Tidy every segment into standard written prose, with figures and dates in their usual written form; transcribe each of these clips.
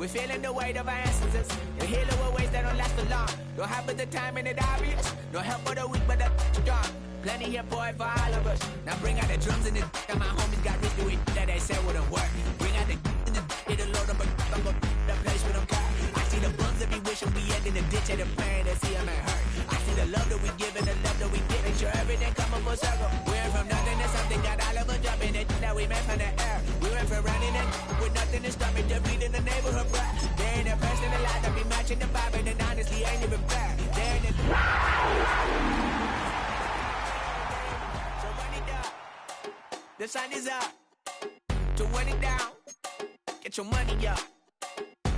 We're feeling the weight of our ancestors. The healer will ways that don't last for long. Don't have but the time and it obvious. No help for the weak, but the strong. Plenty here for it for all of us. Now bring out the drums and the and my homies got rich doing that they said wouldn't work. Bring out the and the it'll load them, but I'm gonna the place with them car. I see the bums that be wishing we end in the ditch and the pain that see them and hurt. I see the love that we give and the love that we get. Make sure everything come up full circle. We're from nothing to something, got all of us jumping it that we made from the air. We went from running and with nothing to stop it, just beating the neighborhood, bruh. They ain't the person alive that be matching the vibe, and honestly ain't even fair. They ain't the so run it up. The sun is up. To run it down. Get your money up.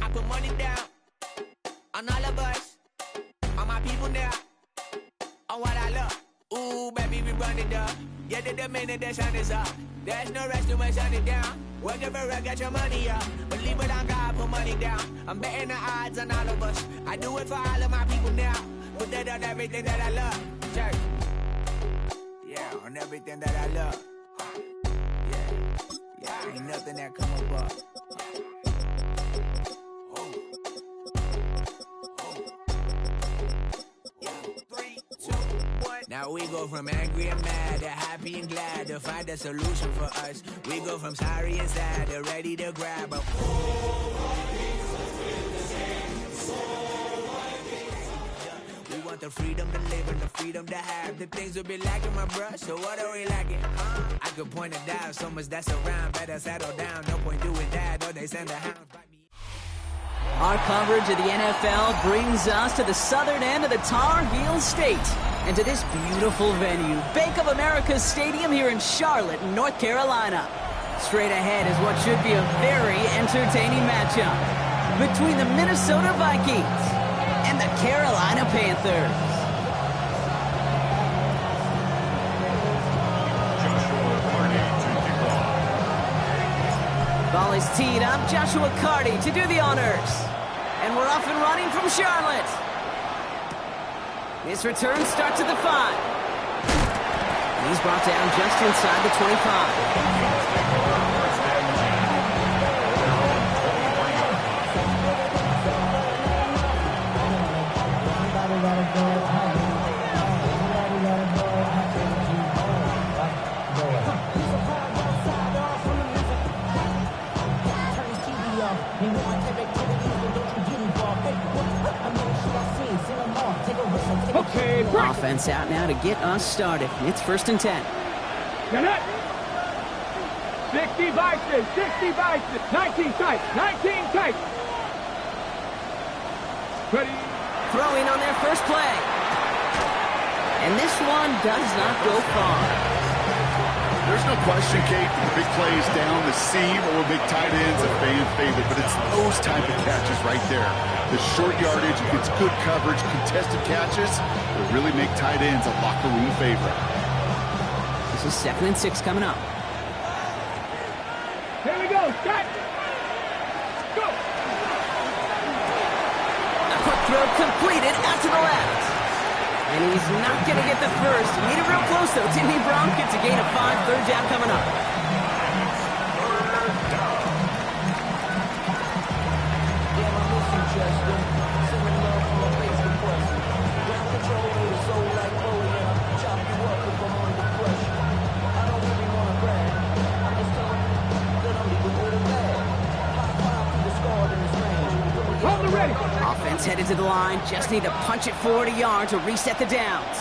I put money down on all of us, on my people now, on what I love. Ooh, baby, we run it up. Yeah, the minute the sun is up. There's no rest to shut it down. Working for real, get your money up. Believe it on God, put money down. I'm betting the odds on all of us. I do it for all of my people now. Put that on everything that I love. Church. Yeah, on everything that I love. Yeah, ain't nothing that come above. Now we go from angry and mad to happy and glad to find a solution for us. We go from sorry and sad to ready to grab a We want the freedom to live and the freedom to have the things we'll be lacking, my bruh. So what are we lacking? I could point it out, so much that's around. Better settle down, no point doing that, or they send the hounds. Our coverage of the NFL brings us to the southern end of the Tar Heel State and to this beautiful venue, Bank of America Stadium here in Charlotte, North Carolina. Straight ahead is what should be a very entertaining matchup between the Minnesota Vikings and the Carolina Panthers. Ball is teed up. Joshua Carty to do the honors. And we're off and running from Charlotte. His return starts at the 5. And he's brought down just inside the 25. Offense out now to get us started. It's 1st and 10. 60 Vikings, 60 Vikings, 19 tight, 19 tight. Ready. Throwing on their first play. And this one does not go far. There's no question, Kate, the big plays down the seam or big tight ends a fan favorite, but it's those type of catches right there. The short yardage, it's good coverage, contested catches that really make tight ends a locker room favorite. This is 2nd and 6 coming up. Here we go, set, go. A quick throw completed out to the left. And he's not going to get the first. Made it real close, though. Timmy Brown gets a gain of 5, 3rd down coming up. Offense headed to the line. Just need to punch it forward a yard to reset the downs.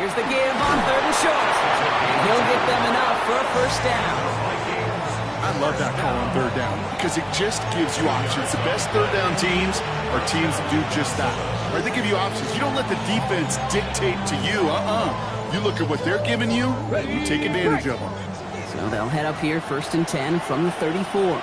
Here's the give on 3rd and short. And he'll get them enough for a 1st down. I love that call on 3rd down because it just gives you options. The best 3rd down teams are teams that do just that. Right? They give you options. You don't let the defense dictate to you. You look at what they're giving you, and you take advantage of them. So they'll head up here 1st and 10 from the 34.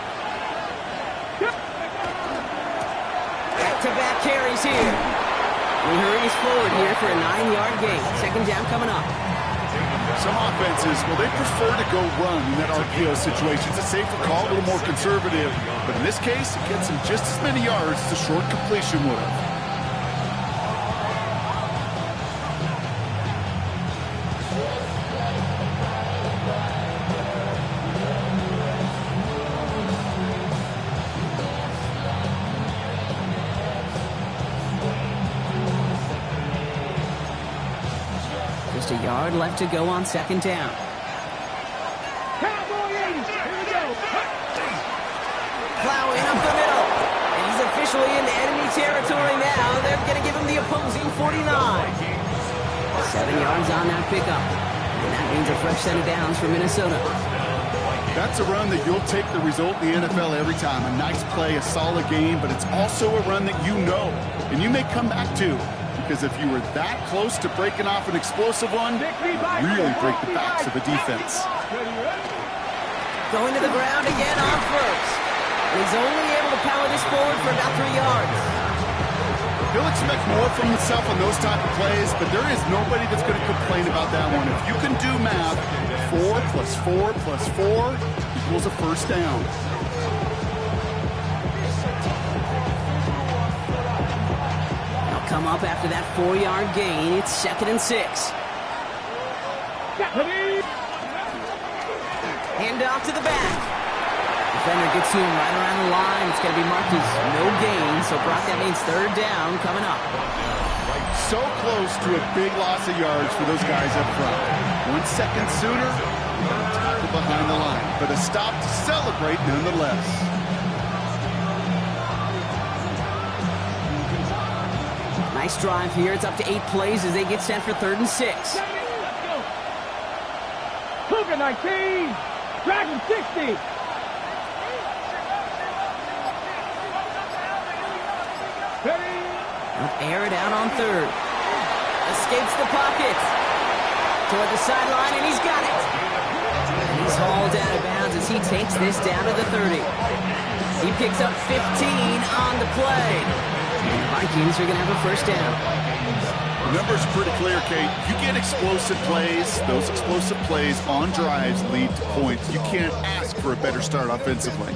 Back-to-back carries here. He hurries forward here for a 9-yard gain. 2nd down coming up. Some offenses, well, they prefer to go run in that RPO situation. It's a safer call, a little more conservative. But in this case, it gets them just as many yards as a short completion would have. Yard left to go on second down. Cowboy 80. Here we go. Plowing up the middle. And he's officially in enemy territory now. They're going to give him the opposing 49. 7 yards on that pickup. And that means a fresh set of downs for Minnesota. That's a run that you'll take the result in the NFL every time. A nice play, a solid game, but it's also a run that you know and you may come back to. Because if you were that close to breaking off an explosive one, really break the backs of the defense. Going to the ground again on first. And he's only able to power this forward for about 3 yards. He'll expect more from himself on those type of plays, but there is nobody that's going to complain about that one. If you can do math, 4 plus 4 plus 4 equals a first down. They'll come up after that 4-yard gain. It's 2nd and 6. Hand off to the back. Defender gets to him right around the line. It's going to be marked as no gain. So, Brock, that means 3rd down coming up. So close to a big loss of yards for those guys up front. 1 second sooner, tackle behind the line. But a stop to celebrate nonetheless. Nice drive here. It's up to 8 plays as they get set for 3rd and 6. Cougar 19. Dragon 60. They'll air it out on 3rd. Escapes the pocket. Toward the sideline, and he's got it. And he's hauled out of bounds as he takes this down to the 30. He picks up 15 on the play. And the Vikings are going to have a first down. The numbers are pretty clear, Kate. You get explosive plays. Those explosive plays on drives lead to points. You can't ask for a better start offensively.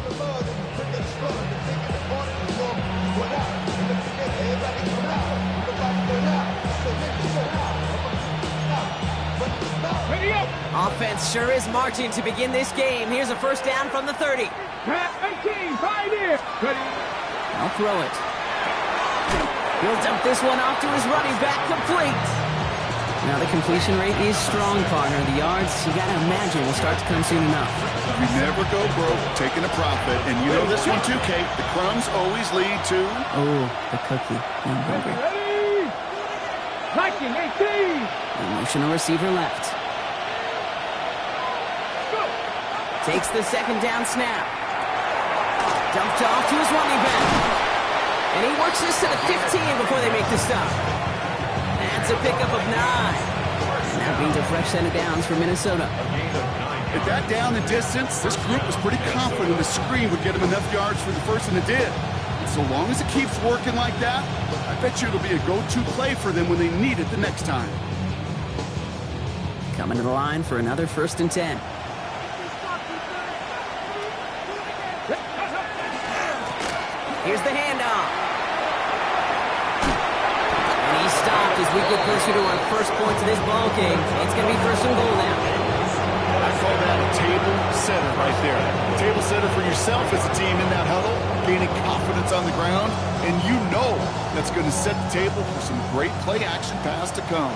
Offense sure is marching to begin this game. Here's a first down from the 30. 19, 5 here. I'll throw it. He'll dump this one off to his running back, complete. Now the completion rate is strong, partner. The yards, you got to imagine, will start to come soon enough. You never go broke taking a profit. And you know this one too, Kate. The crumbs always lead to... Oh, the cookie. I'm hungry. Viking 18. Emotional receiver left. Takes the second down snap. Dumped off to his running back. And he works this to the 15 before they make the stop. That's a pickup of 9. And that means a fresh set of downs for Minnesota. At that down the distance, this group was pretty confident the screen would get him enough yards for the first, and it did. And so long as it keeps working like that, I bet you it'll be a go-to play for them when they need it the next time. Coming to the line for another 1st and 10. Here's the handoff. And he stopped as we get closer to our first points of this ball game. It's going to be 1st and goal now. I call that a table setter right there. A table setter for yourself as a team in that huddle, gaining confidence on the ground, and you know that's going to set the table for some great play-action pass to come.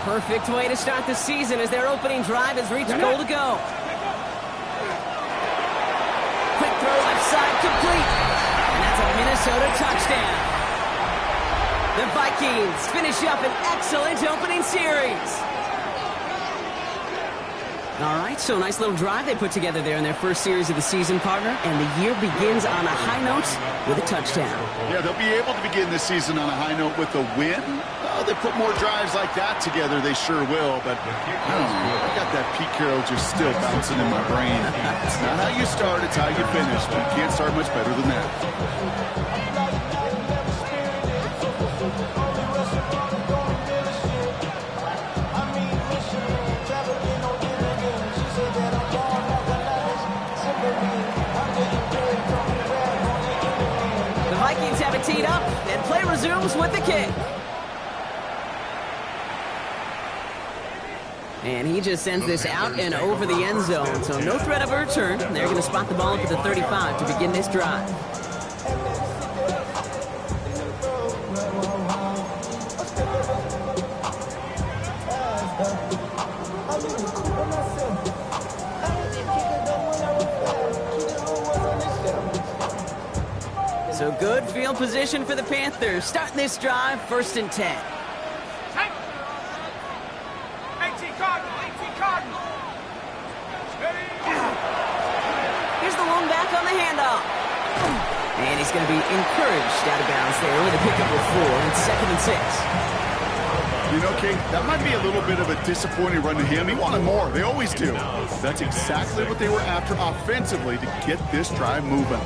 Perfect way to start the season as their opening drive has reached goal to go. Quick throw left side, complete. And that's a Minnesota touchdown. The Vikings finish up an excellent opening series. All right, so nice little drive they put together there in their first series of the season, partner. And the year begins on a high note with a touchdown. Yeah, they'll be able to begin this season on a high note with a win. Oh, they put more drives like that together, they sure will. But I don't know, I got that Pete Carroll just still bouncing in my brain. It's not how you start, it's how you finish. But you can't start much better than that. Vikings have it teed up, and play resumes with the kick. And he just sends this out and over the end zone, so no threat of a return. They're going to spot the ball up at the 35 to begin this drive. So good field position for the Panthers. Starting this drive, 1st and 10. Here's the lone back on the handoff. And he's going to be encouraged out of bounds there with a pickup of 4 and 2nd and 6. You know, Kate, that might be a little bit of a disappointing run to him. He wanted more. They always do. That's exactly what they were after offensively to get this drive moving.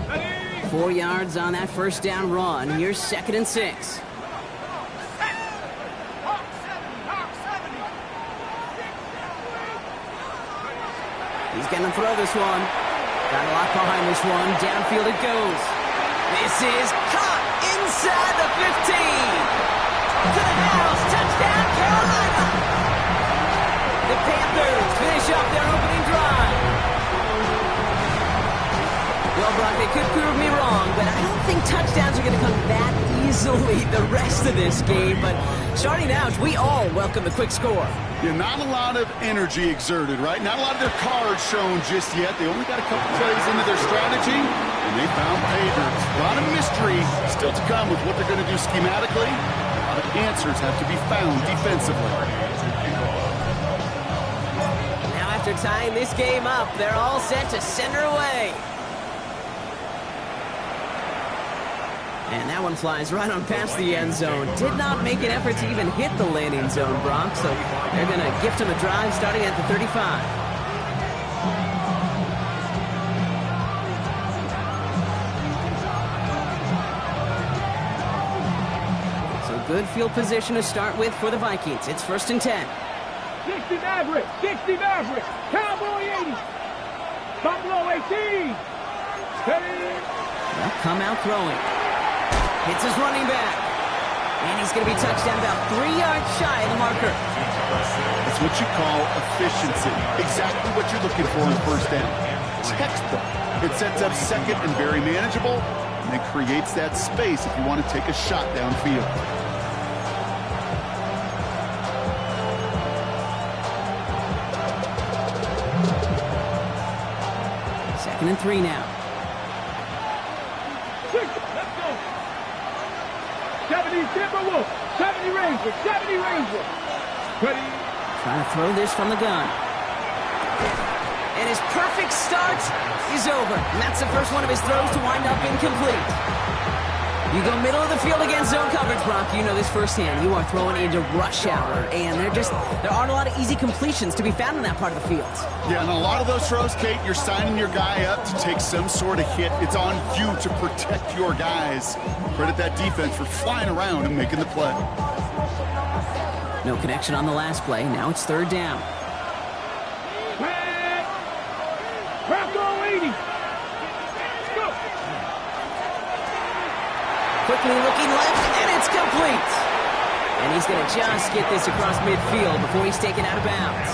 Ready? 4 yards on that 1st down run. Here's 2nd and 6. He's going to throw this one. Got a lot behind this one. Downfield it goes. This is caught inside the 15. To the house. Touchdown, Carolina. The Panthers finish up their opening drive. Well, Brock, they could prove me wrong, but I don't think touchdowns are going to come that easily the rest of this game. But starting out, we all welcome the quick score. Yeah, not a lot of energy exerted, right? Not a lot of their cards shown just yet. They only got a couple plays into their strategy, and they found pay dirt. A lot of mystery still to come with what they're going to do schematically. A lot of answers have to be found defensively. Now after tying this game up, they're all set to center away. And that one flies right on past the end zone. Did not make an effort to even hit the landing zone, Brock. So they're going to gift him a drive starting at the 35. So good field position to start with for the Vikings. It's 1st and 10. 60 Maverick, 60 Maverick, Cowboy 80, Buffalo 18. They'll come out throwing. Hits his running back. And he's going to be touched down about 3 yards shy of the marker. That's what you call efficiency. Exactly what you're looking for on 1st down. Textbook. It sets up 2nd and very manageable, and it creates that space if you want to take a shot downfield. Second and 3 now. 70 Timberwolf, 70 Rangers, 70 Rangers. Ready? Trying to throw this from the gun. And his perfect start is over. And that's the first one of his throws to wind up incomplete. You go middle of the field against zone coverage, Brock. You know this firsthand. You are throwing into rush hour. And there aren't a lot of easy completions to be found in that part of the field. Yeah, and a lot of those throws, Kate, you're signing your guy up to take some sort of hit. It's on you to protect your guys. Credit that defense for flying around and making the play. No connection on the last play. Now it's 3rd down. Bravo 80. Go. Quickly looking left, and it's complete. And he's going to just get this across midfield before he's taken out of bounds.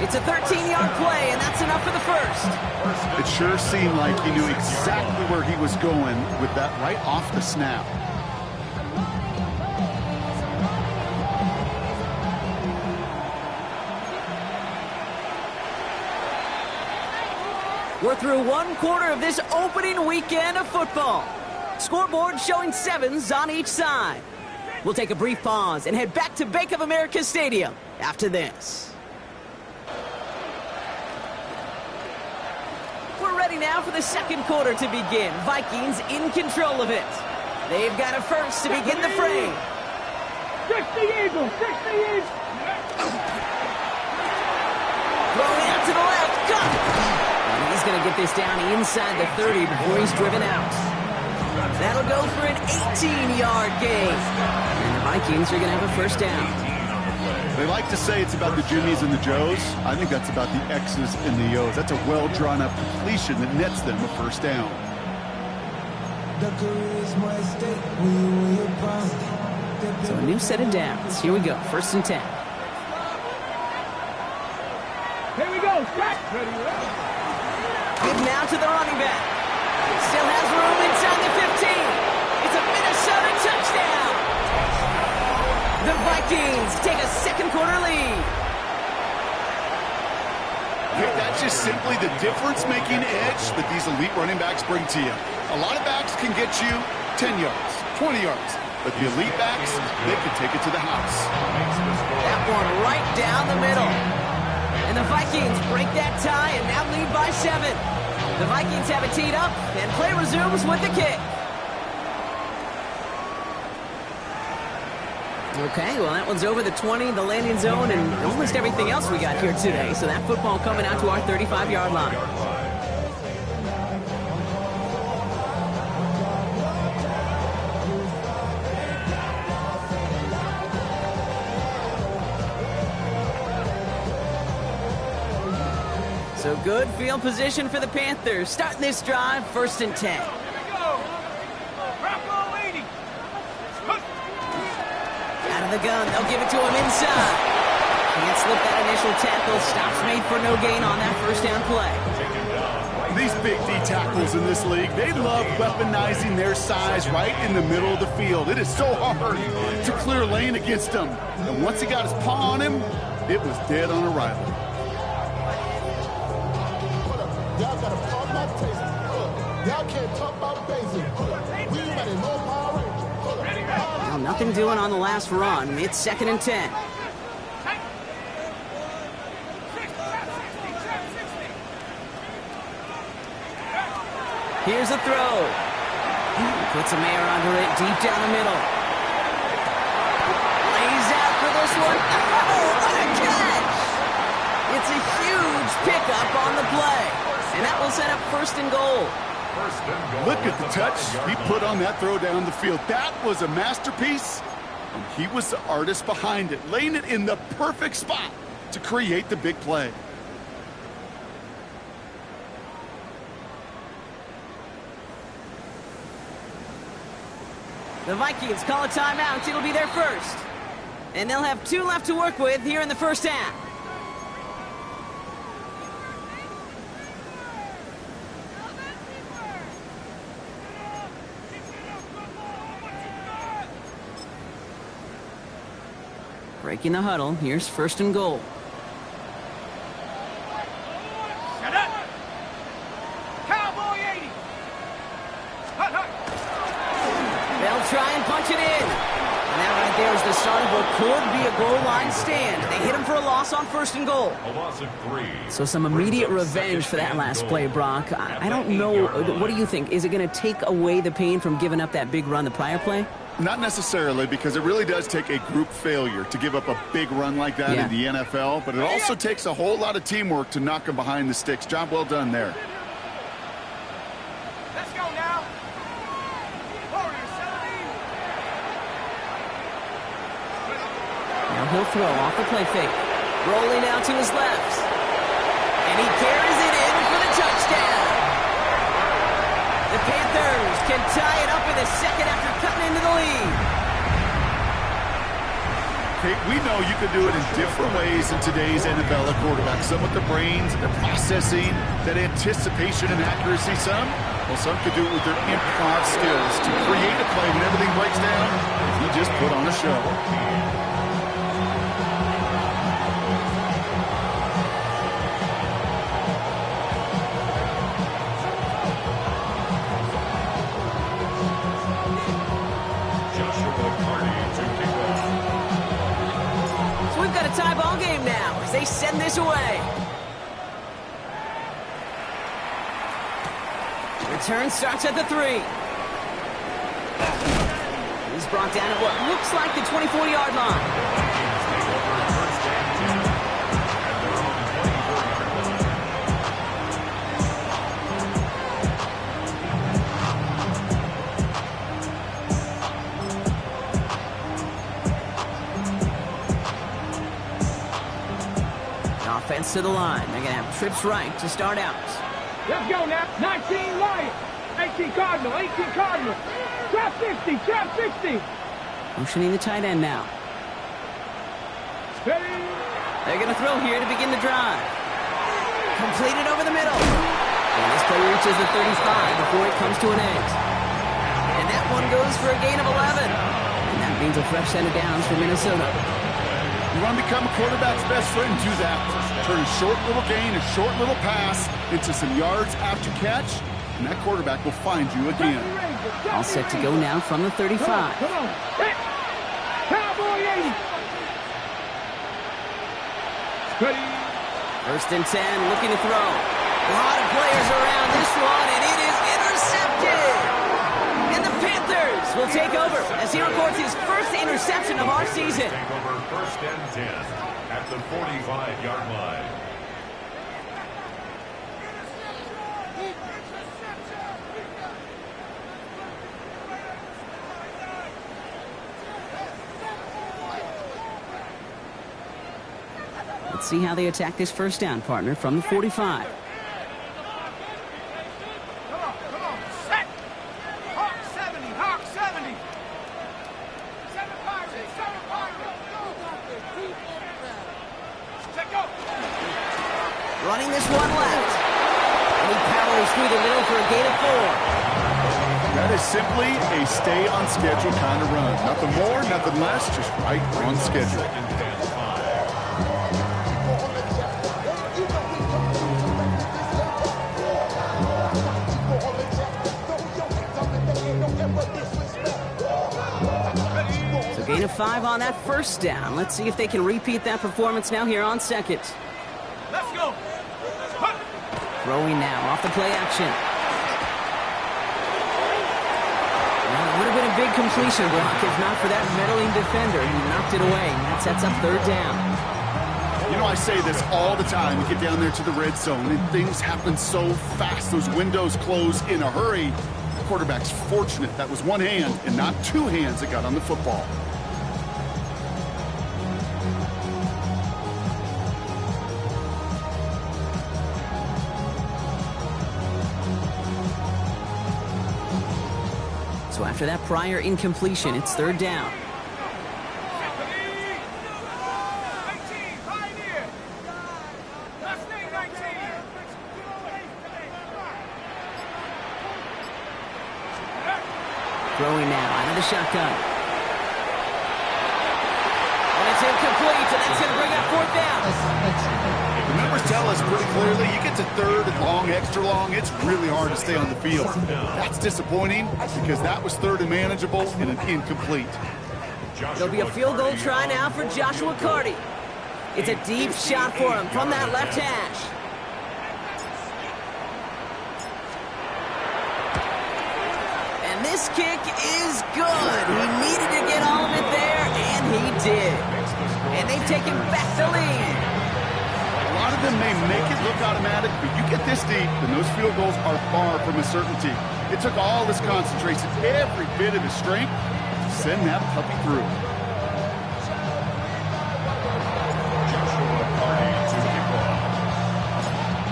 It's a 13-yard play, and that's enough for the first. It sure seemed like he knew exactly where he was going with that right off the snap. We're through 1 quarter of this opening weekend of football. Scoreboard showing 7s on each side. We'll take a brief pause and head back to Bank of America Stadium after this. We're ready now for the 2nd quarter to begin. Vikings in control of it. They've got a first to begin the fray. 60 Eagles, 60 Eagles. Throwing out to the left, got it. And he's going to get this down inside the 30 before he's driven out. That'll go for an 18-yard gain. And the Vikings are going to have a first down. They like to say it's about the Jimmies and the Joes. I think that's about the X's and the O's. That's a well-drawn-up completion that nets them a first down. So a new set of downs. Here we go. 1st and 10. Here we go. Back. Give now to the running back. Still has room inside the 15. It's a Minnesota touchdown. The Vikings take a 2nd quarter lead. It's just simply the difference-making edge that these elite running backs bring to you. A lot of backs can get you 10 yards, 20 yards. But the elite backs, they can take it to the house. That one right down the middle. And the Vikings break that tie and now lead by 7. The Vikings have it teed up, and play resumes with the kick. Okay, well, that one's over the 20, the landing zone, and almost everything else we got here today. So that football coming out to our 35-yard line. So good field position for the Panthers. Starting this drive, 1st and 10. Out of the gun, they'll give it to him inside. Can't slip that initial tackle. Stops made for no gain on that 1st down play. These big D tackles in this league, they love weaponizing their size right in the middle of the field. It is so hard to clear a lane against them. And once he got his paw on him, it was dead on arrival. Y'all gotta talk about taste. Y'all can't talk about basic. We ready, no Power Ranger. Well, nothing doing on the last run. It's 2nd and 10. Here's a throw. Puts a air under it, deep down the middle. Lays out for this one. Oh, what a catch! It's a huge pickup on the play. And that will set up 1st and goal. Look at the touch he put on that throw down the field. That was a masterpiece, and he was the artist behind it, laying it in the perfect spot to create the big play. The Vikings call a timeout. It'll be their first. And they'll have 2 left to work with here in the 1st half. Breaking the huddle. Here's 1st and goal. Shut up! Cowboy 80! Hut, hut! They'll try and punch it in. And that right there is the start of what could be a goal line stand. They hit him for a loss on 1st and goal. A loss of 3. So some immediate revenge for that last play, Brock. I don't know. What do you think? Is it going to take away the pain from giving up that big run the prior play? Not necessarily, because it really does take a group failure to give up a big run like that in the NFL, but it also takes a whole lot of teamwork to knock them behind the sticks. Job well done there. Let's go now! Now he'll throw off the play fake. Rolling out to his left. And he carries it in for the touchdown. The Panthers can tie it up in the 2nd after cutting into the lead. Kate, we know you can do it in different ways in today's NFL at quarterback. Some with the brains, the processing, that anticipation and accuracy. Some could do it with their improv skills to create a play when everything breaks down. He just put on a show. Tie ball game now as they send this away. Return starts at the 3. He's brought down at what looks like the 24-yard line. Offense to the line. They're going to have trips right to start out. Let's go now. 19 Lions. 18 Cardinal. 18 Cardinal. Trap 60. Trap 60. Motioning the tight end now. Ready? They're going to throw here to begin the drive. Completed over the middle. And this play reaches the 35 before it comes to an end. And that one goes for a gain of 11. And that means a fresh set of downs for Minnesota. You want to become a quarterback's best friend, do that. Turn a short little gain, a short little pass into some yards after catch, and that quarterback will find you again. All set to go now from the 35. Come on. Hit. Cowboy 80. Ready. First and 10, looking to throw. A lot of players around this one, and it is intercepted. And the Panthers will take over as he records his first interception of our season. Take over first and 10 at the 45-yard line. Let's see how they attack this first down, partner, from the 45. Set. Hawk 70. Hawk 70. 7 Pirates. 7 Pirates. Check go. Running this one left. And he powers through the middle for a gain of 4. That is simply a stay-on-schedule kind of run. Nothing more, nothing less, just right on schedule. So gain of 5 on that first down. Let's see if they can repeat that performance now here on second. Let's go. Throwing now off the play action. Well, it would have been a big completion block if not for that meddling defender. He knocked it away, and that sets up third down. You know, I say this all the time. We get down there to the red zone, and things happen so fast. Those windows close in a hurry. The quarterback's fortunate that was one hand and not two hands that got on the football. So after that prior incompletion, it's third down. 19. Pioneer. Last name 19. Throwing now out of the shotgun. And it's incomplete, and that's going to bring up fourth down. The numbers tell us pretty clearly, you get to third and long, extra long, it's really hard to stay on the field. That's disappointing because that was third and manageable and an incomplete. There'll be a field goal try now for Joshua Carty. It's a deep shot for him from that left hash. And this kick is good. He needed to get all of it there, and he did. And they've taken back the lead. A lot of them may make it look automatic, but you get this deep, and those field goals are far from a certainty. It took all his concentration, every bit of his strength, to send that puppy through.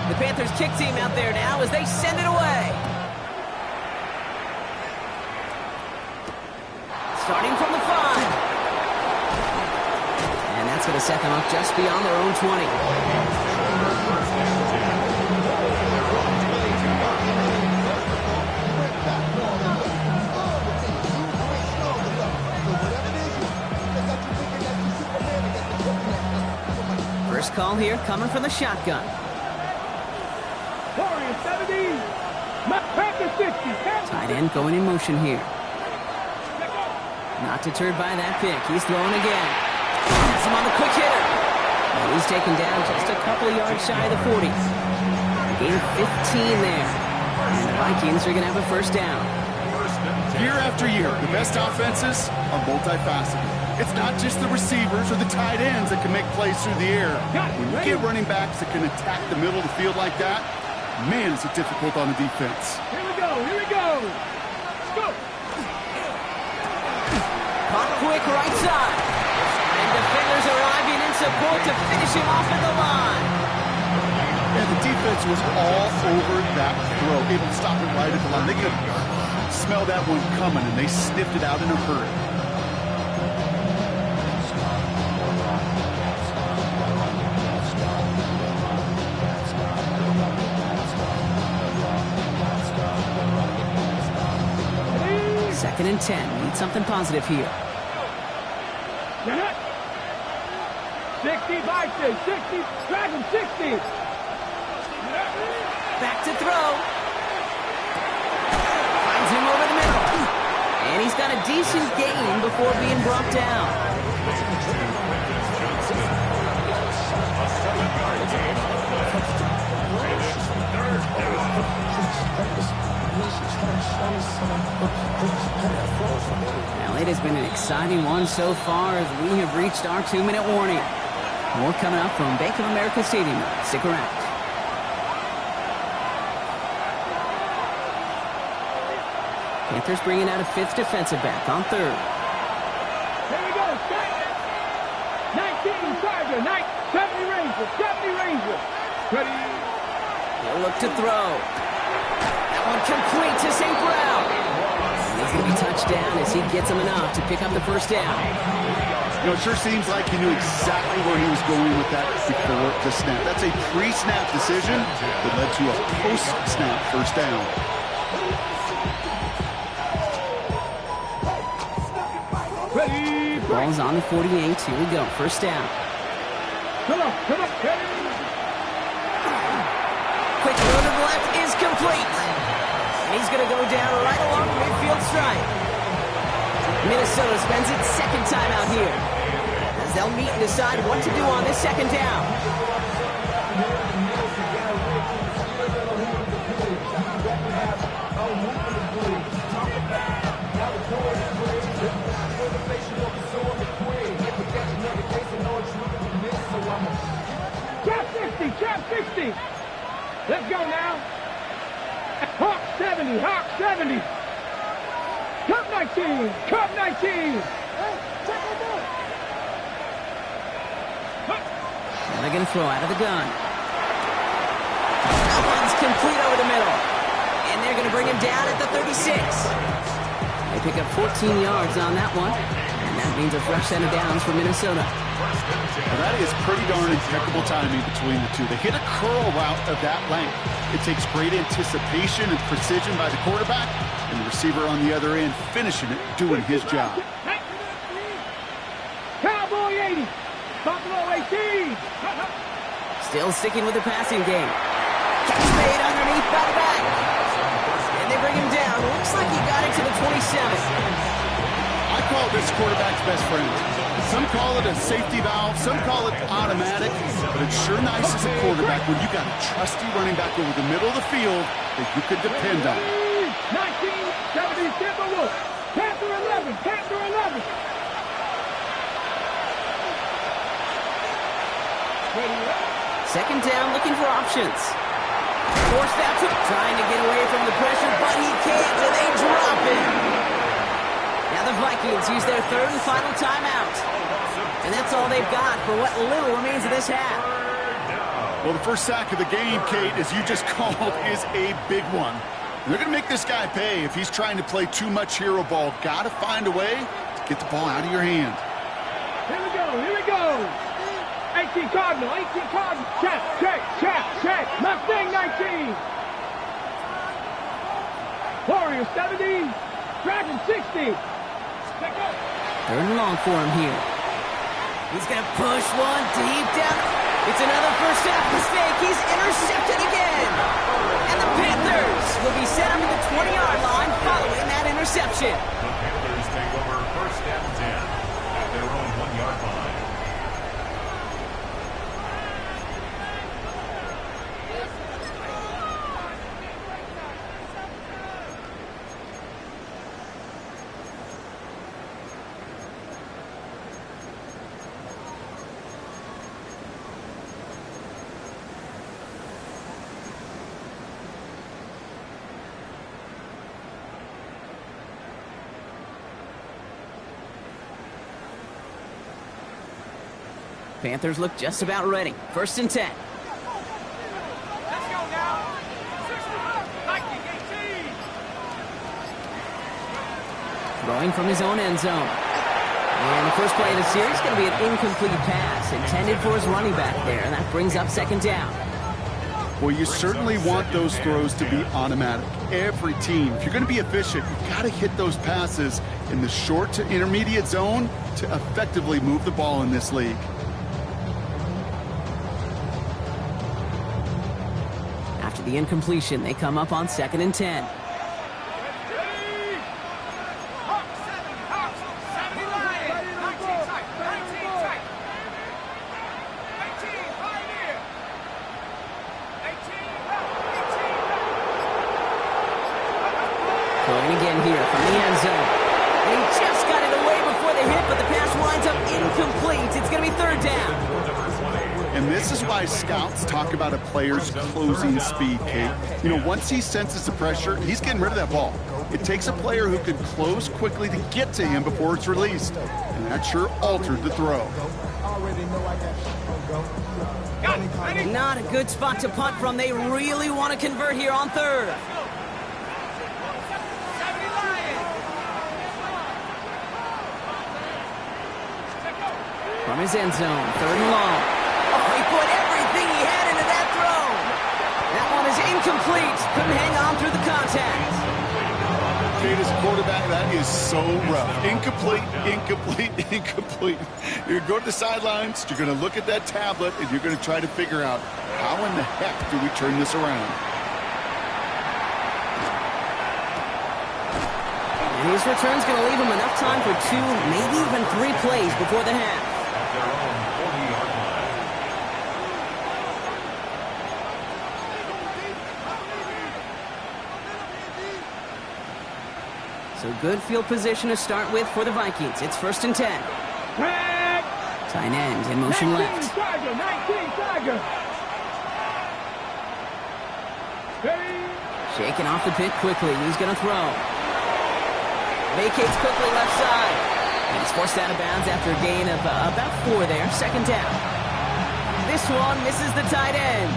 The Panthers kick team out there now as they send it away. Starting from the 5. And that's going to set them up just beyond their own 20. First call here coming from the shotgun. Warrior 70. Panther 60. Tight end going in motion here. Not deterred by that pick. He's throwing again. Has him on the quick hitter. And he's taken down just a couple of yards shy of the 40. Gain of 15 there. And the Vikings are going to have a first down. Year after year, the best offenses are multifaceted. It's not just the receivers or the tight ends that can make plays through the air. When you get running backs that can attack the middle of the field like that, man, is it difficult on the defense. Here we go. Here we go. Let's go. Caught quick right side. And defenders arriving in support to finish him off at the line. And the defense was all over that throw, able to stop it right at the line. They could smell that one coming, and they sniffed it out in a hurry. Second and 10. Need something positive here. 60, Vikings, 60, Dragon 60. Back to throw. Finds him over the middle. And he's got a decent gain before being brought down. Now, it has been an exciting one so far as we have reached our 2-minute warning. More coming up from Bank of America Stadium. Stick around. Panthers bringing out a 5th defensive back on 3rd. Here we go, set. 19 Tiger, 70 Ranger, 70 Ranger. Ready? He'll look to throw. That one complete to St. Brown. And he's going to be touched down as he gets him enough to pick up the first down. You know, it sure seems like he knew exactly where he was going with that before the snap. That's a pre-snap decision that led to a post-snap first down. Ready? Ball's on the 48. Here we go. First down. Come on, come on. Ready? Quick throw to the left is complete. And he's going to go down right along the midfield stripe. Minnesota spends its second time out here, as they'll meet and decide what to do on this second down. Trap 60. Let's go now. Hawk 70, Hawk 70. Cup 19, Cup 19. Now they're going to throw out of the gun. That one's complete over the middle. And they're going to bring him down at the 36. They pick up 14 yards on that one. And that means a fresh set of downs for Minnesota. Well, that is pretty darn impeccable timing between the two. They hit a curl route of that length. It takes great anticipation and precision by the quarterback, and the receiver on the other end finishing it, doing his job. Cowboy 80, Buffalo 18. Still sticking with the passing game. Catch made underneath by the back. And they bring him down. Looks like he got it to the 27. I call this quarterback's best friend. Some call it a safety valve, some call it automatic, but it's sure nice as a quarterback when you got a trusty running back over the middle of the field that you could depend on. 1970 Timberwolves, Panther 11, Panther 11. Second down, looking for options. Forced out to trying to get away from the pressure, but he can't, and they drop it. Now the Vikings use their 3rd and final timeout. And that's all they've got for what little remains of this half. Well, the first sack of the game, Kate, as you just called, is a big one. They're going to make this guy pay if he's trying to play too much hero ball. Got to find a way to get the ball out of your hand. Here we go, here we go. 18 Cardinal, 18 Cardinal. Check, check, check, check. Mustang 19. Warrior 70, Dragon 60. 3rd and long for him here. He's going to push one deep down. It's another first half mistake. He's intercepted again. And the Panthers will be set up at the 20-yard line following that interception. The Panthers take over first and 10 at their own 1-yard line. Panthers look just about ready. 1st and 10. Let's go now. 1918. Throwing from his own end zone. And the first play of the series is going to be an incomplete pass intended for his running back there. And that brings up 2nd down. Well, you certainly want those throws to be automatic. Every team, if you're going to be efficient, you've got to hit those passes in the short to intermediate zone to effectively move the ball in this league. After the incompletion, they come up on 2nd and 10. Going again here from the end zone. They just got it away before the hit, but the pass winds up incomplete. It's going to be 3rd down. And this is why scouts talk about a player's closing speed, Kate. You know, once he senses the pressure, he's getting rid of that ball. It takes a player who can close quickly to get to him before it's released. And that sure altered the throw. Not a good spot to punt from. They really want to convert here on 3rd. From his end zone, 3rd and long. Oh, he put everything he had into that throw. That one is incomplete. Couldn't hang on through the contact. Kate, as a quarterback, that is so rough. Incomplete, incomplete, incomplete. You're going to go to the sidelines, you're going to look at that tablet, and you're going to try to figure out how in the heck do we turn this around. And his return's going to leave him enough time for 2, maybe even 3 plays before the half. Their own 40-yard line. So good field position to start with for the Vikings. It's 1st and 10. Tight end in motion left. 19 Tiger. Shaking off the pit quickly. He's going to throw. Vacates quickly left side. And he's forced out of bounds after a gain of about 4 there. 2nd down. This one misses the tight end.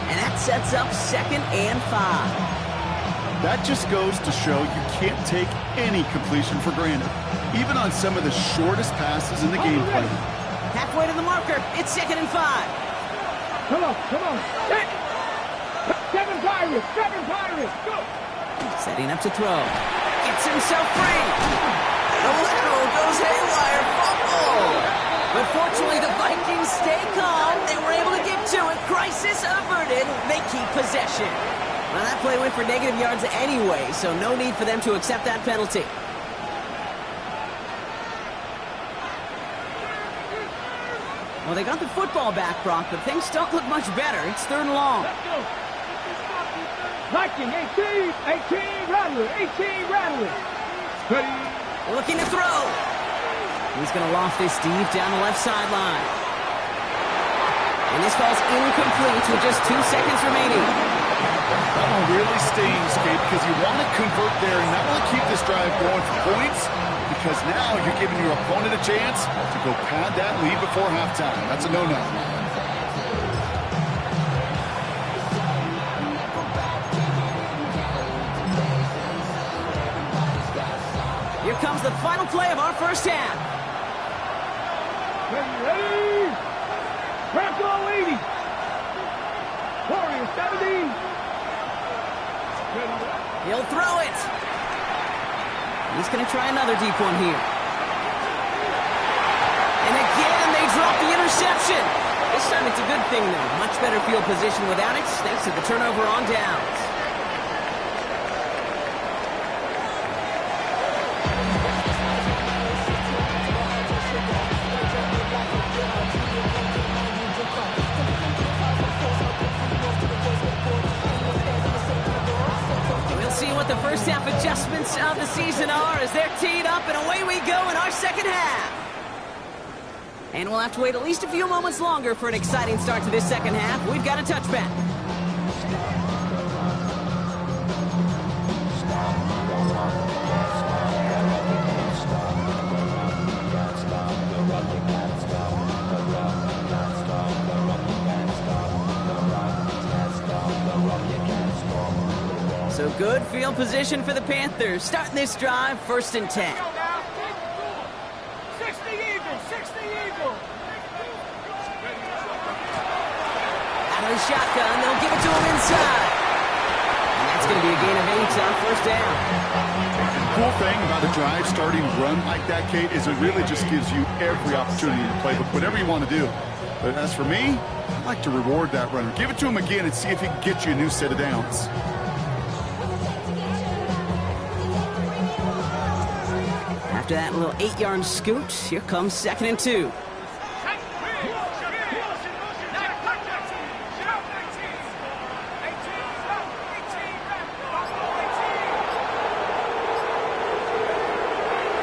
And that sets up 2nd and 5. That just goes to show you can't take any completion for granted, even on some of the shortest passes in the game plan. Halfway to the marker. It's 2nd and 5. Come on. 7 Pirates. Go. Setting up to throw. Gets himself free. The lateral goes haywire. Fumble. But fortunately, the Vikings stay calm. They were able to get to it. Crisis averted. They keep possession. Well, that play went for negative yards anyway, so no need for them to accept that penalty. Well, they got the football back, Brock, but things don't look much better. It's 3rd and long. Let's go. Viking, 18 Rattler. Looking to throw. He's going to loft this deep down the left sideline. And this ball's incomplete with just 2 seconds remaining. That one really stings, Kate, because you want to convert there and not only keep this drive going for points, because now you're giving your opponent a chance to go pad that lead before halftime. That's a no-no. Here comes the final play of our first half. Ready. Franco 80. Warrior 70. He'll throw it. He's going to try another deep one here. And again, they drop the interception. This time it's a good thing, though. Much better field position without it, thanks to the turnover on downs. The first half adjustments of the season are as they're teed up, and away we go in our second half. And we'll have to wait at least a few moments longer for an exciting start to this second half. We've got a touchback. So good field position for the Panthers. Starting this drive, 1st and 10. 60 Eagle. Out of the shotgun, they'll give it to him inside. And that's going to be a gain of 8 on 1st down. The cool thing about a drive starting run like that, Kate, is it really just gives you every opportunity to play whatever you want to do. But as for me, I'd like to reward that runner. Give it to him again and see if he can get you a new set of downs. After that little 8-yard scoot, here comes 2nd and 2.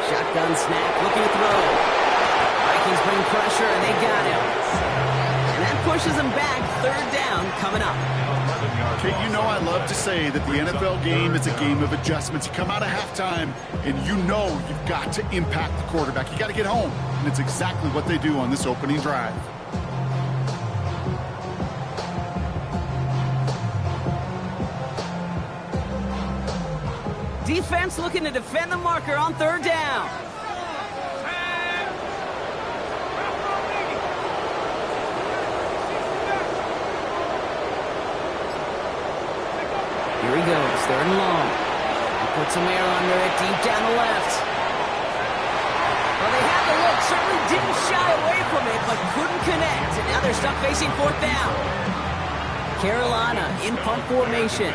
Shotgun snap, looking to throw. Vikings bring pressure, and they got him. And that pushes them back. 3rd down coming up. Kate, you know I love to say that the NFL game is a game of adjustments. You come out of halftime, and you know you've got to impact the quarterback. You got to get home, and it's exactly what they do on this opening drive. Defense looking to defend the marker on 3rd down. Here he goes, 3rd and long. He puts some air under it, deep down the left. Well, they had the look, certainly didn't shy away from it, but couldn't connect. And now they're stuck facing 4th down. Carolina in punt formation.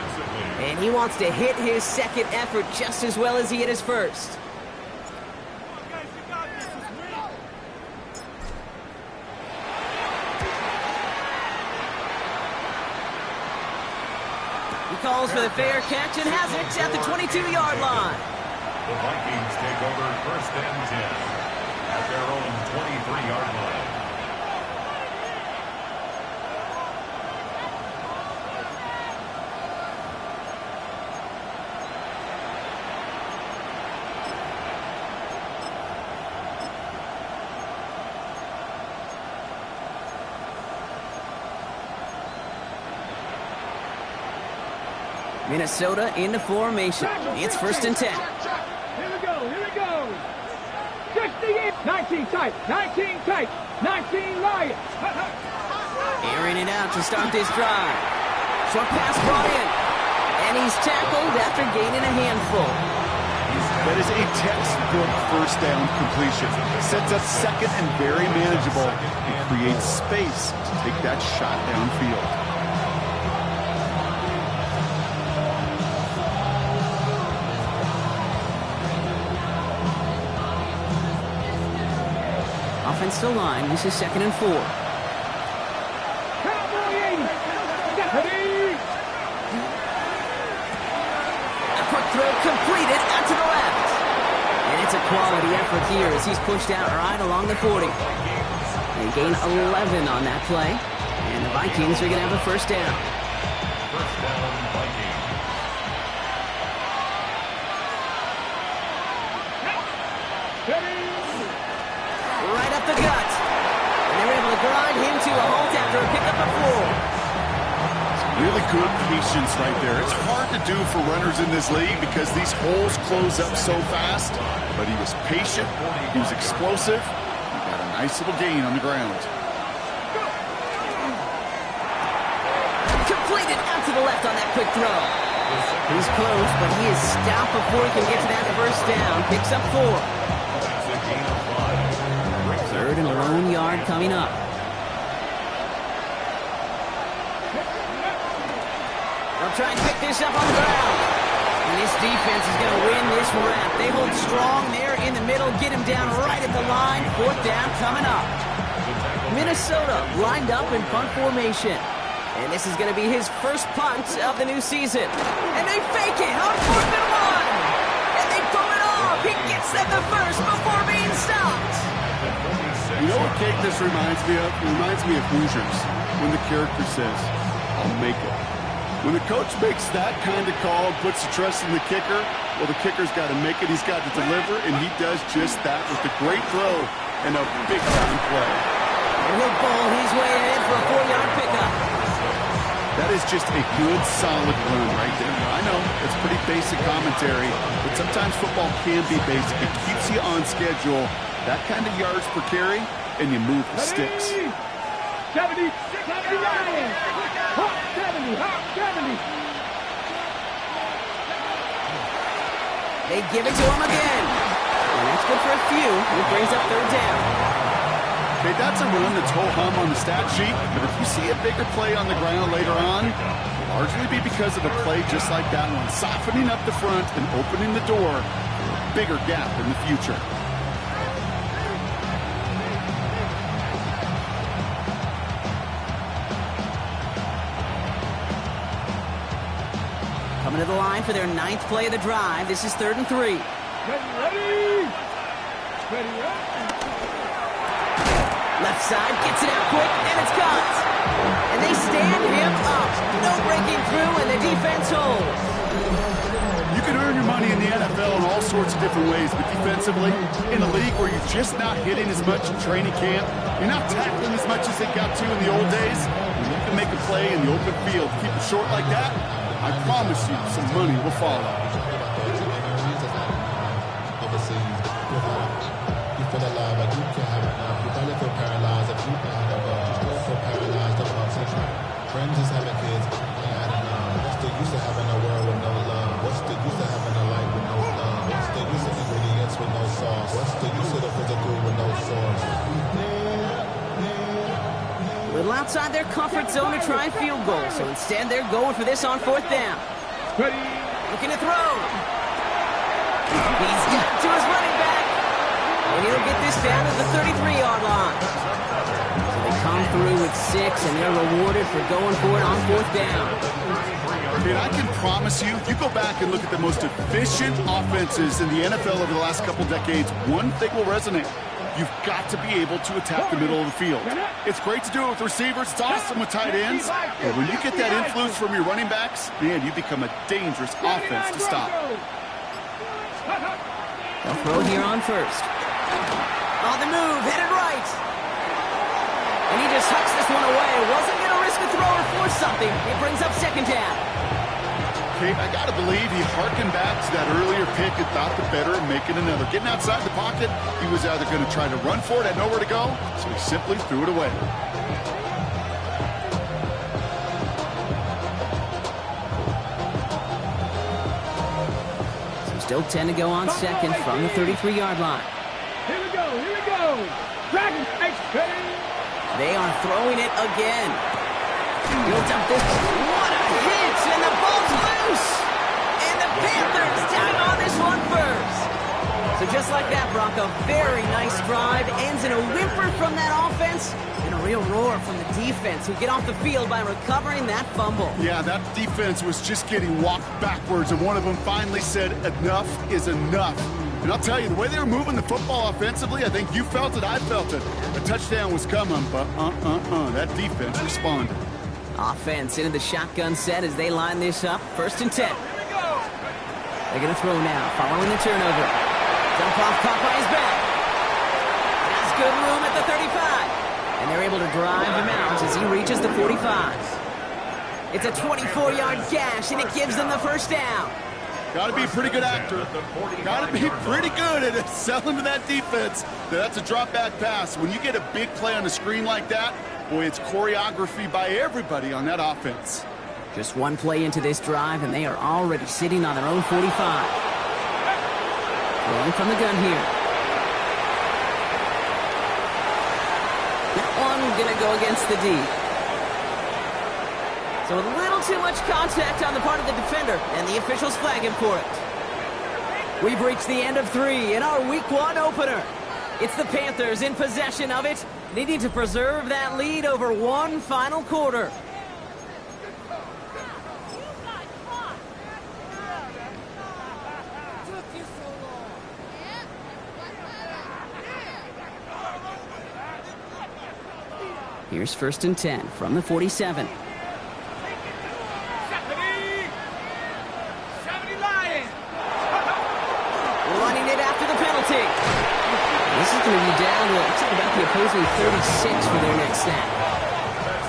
And he wants to hit his 2nd effort just as well as he hit his 1st. He calls for the fair catch and has it at the 22-yard line. The Vikings take over 1st and 10 at their own 23-yard line. Minnesota in the formation. It's 1st and 10. Here we go. 68, 19 tight, 19 tight, 19 Lions. Airing it out to start this drive. Short pass brought in. And he's tackled after gaining a handful. That is a textbook 1st down completion. Sets up 2nd and very manageable. It creates space to take that shot downfield. Offensive line, this is 2nd and 4. Cowboy 80. A quick throw completed out to the left. And it's a quality effort here as he's pushed out right along the 40. They gain 11 on that play. And the Vikings are going to have a 1st down. 1st down, Vikings. Right up the gut. And they're able to grind him to a halt after a pickup of 4. Really good patience right there. It's hard to do for runners in this league because these holes close up so fast. But he was patient. He was explosive. He got a nice little gain on the ground. Completed out to the left on that quick throw. He's close, but he is stopped before he can get to that 1st down. Picks up 4. 3rd and a lone yard coming up. They'll try and pick this up on the ground. And this defense is going to win this rep. They hold strong there in the middle, get him down right at the line. 4th down coming up. Minnesota lined up in punt formation. And this is going to be his 1st punt of the new season. And they fake it on 4th and 1. And they pull it off. He gets them the 1st before being stopped. You know what, Kate, this reminds me of? It reminds me of Hoosiers when the character says, I'll make it. When the coach makes that kind of call, puts the trust in the kicker, well, the kicker's got to make it. He's got to deliver, and he does just that with a great throw and a big-time play. And he'll bowl his way in for a 4-yard pickup. That is just a good, solid run right there. I know, it's pretty basic commentary, but sometimes football can be basic. It keeps you on schedule, that kind of yards per carry, and you move the sticks. 70, 79, hot 70, hot 70. They give it to him again. And that's good for a few. It brings up 3rd down. Okay, that's a run that's ho-hum on the stat sheet, but if you see a bigger play on the ground later on, it'll largely be because of a play just like that one, softening up the front and opening the door for a bigger gap in the future. Coming to the line for their 9th play of the drive. This is 3rd and 3. Ready? Left side, gets it out quick, and it's caught. And they stand him up. No breaking through, and the defense holds. You can earn your money in the NFL in all sorts of different ways, but defensively, in a league where you're just not hitting as much in training camp, you're not tackling as much as they got to in the old days, and you can make a play in the open field. Keep it short like that, I promise you some money will follow. Friends is having kids, what's the use of having a world with no love? What's the use of having a life with no love? What's the use of ingredients with no sauce? What's the use of the physical with no source? A little outside their comfort zone to try and field goal, so instead they're going for this on 4th down. Ready? Looking to throw. He's got to his running back, and he'll get this down at the 33-yard line. Come through with 6, and they're rewarded for going for it on 4th down. And I can promise you, if you go back and look at the most efficient offenses in the NFL over the last couple decades, one thing will resonate. You've got to be able to attack the middle of the field. It's great to do it with receivers. It's awesome with tight ends. But when you get that influence from your running backs, man, you become a dangerous offense to stop. They'll throw here on 1st. On the move, headed right. And he just hucks this one away. Wasn't going to risk a throw or force something. It brings up 2nd down. Okay, I got to believe he harkened back to that earlier pick and thought the better of making another. Getting outside the pocket, he was either going to try to run for it, had nowhere to go, so he simply threw it away. So still 10 to go on 2nd from the 33-yard line. Here we go. Dragon, ready? They are throwing it again. He'll dump this. What a hit! And the ball's loose! And the Panthers down on this one first. So just like that, Brock, a very nice drive. Ends in a whimper from that offense and a real roar from the defense, who get off the field by recovering that fumble. Yeah, that defense was just getting walked backwards, and one of them finally said, enough is enough. And I'll tell you, the way they were moving the football offensively, I think you felt it, I felt it. A touchdown was coming, but that defense responded. Offense into the shotgun set as they line this up. 1st and 10. They're going to throw now, following the turnover. Dump off, caught by his back. Has good room at the 35. And they're able to drive him out as he reaches the 45. It's a 24-yard gash, and it gives them the 1st down. Got to be a pretty good actor. Got to be pretty good at selling to that defense. That's a drop-back pass. When you get a big play on the screen like that, boy, it's choreography by everybody on that offense. Just one play into this drive, and they are already sitting on their own 45. Rolling from the gun here. That one going to go against the D. So a little too much contact on the part of the defender, and the officials flag him for it. We've reached the end of 3 in our Week 1 opener. It's the Panthers in possession of it, needing to preserve that lead over one final quarter. Here's 1st and 10 from the 47. This is going to be down to, looks like, about the opposing 36 for their next snap.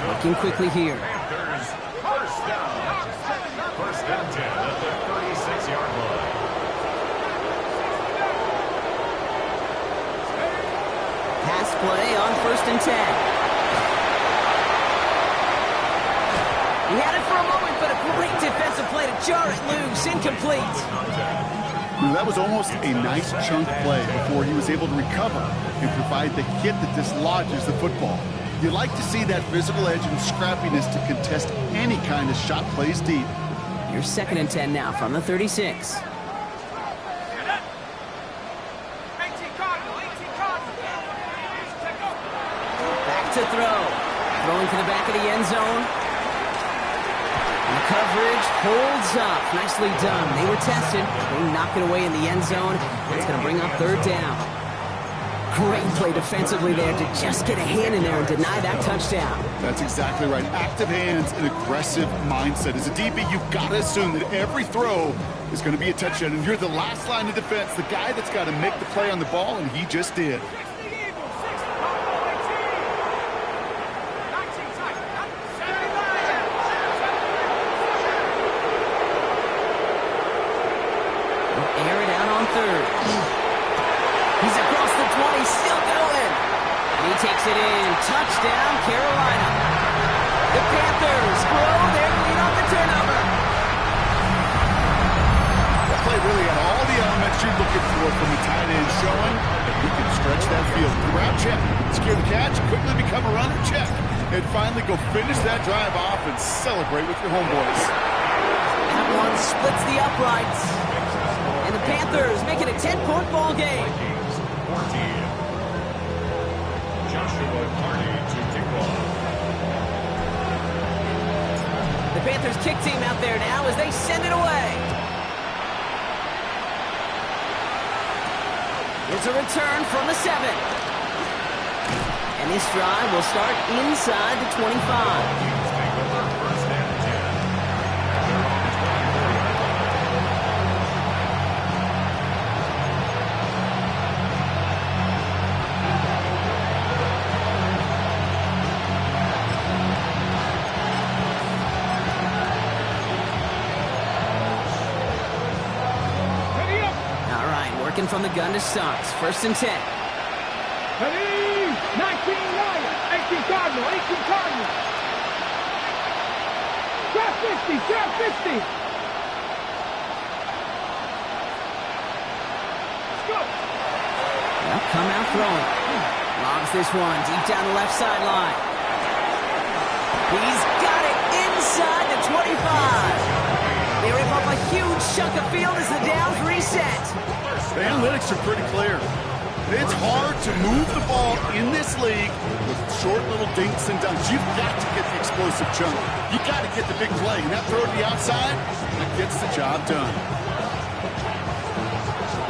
Looking quickly here. First down. 1st and 10 at the 36-yard line. Pass play on 1st and 10. He had it for a moment, but a great defensive play to jar it loose. Incomplete. That was almost a nice chunk play before he was able to recover and provide the hit that dislodges the football. You like to see that physical edge and scrappiness to contest any kind of shot plays deep. You're 2nd and 10 now from the 36. Back to throw. Throwing to the back of the end zone. And the coverage holds up. Nicely done. They were tested. They knock it away in the end zone. That's going to bring up 3rd down. Great play defensively there to just get a hand in there and deny that touchdown. That's exactly right. Active hands and aggressive mindset. As a DB, you've got to assume that every throw is going to be a touchdown. And you're the last line of defense, the guy that's got to make the play on the ball, and he just did. Air it out on 3rd. He's across the 20, still going. And he takes it in. Touchdown, Carolina. The Panthers grow their lead on the turnover. That play really had all the elements you're looking for from a tight end, showing that he can stretch that field. Grab, check. Secure the catch, quickly become a runner, check. And finally go finish that drive off and celebrate with your homeboys. That one splits the uprights. And the Panthers make it a 10-point ball game. 14. Joshua Carney to kick off. The Panthers kick team out there now as they send it away. It's a return from the 7. And this drive will start inside the 25. Vikings take over 1st and 10. They're on 20. Working from the gun to start. 1st and 10. Ready? 19 Lions. 18 Cardinal. 18 Cardinal. Grab 50. Grab 50. Let's go. Well, come out throwing. Lobs this one deep down the left sideline. He's got it inside the 25. They rip up a huge chunk of field as the downs reset. The analytics are pretty clear. It's hard to move the ball in this league with short little dinks and dunks. You've got to get the explosive chunk. You've got to get the big play. And that throw to the outside, that gets the job done.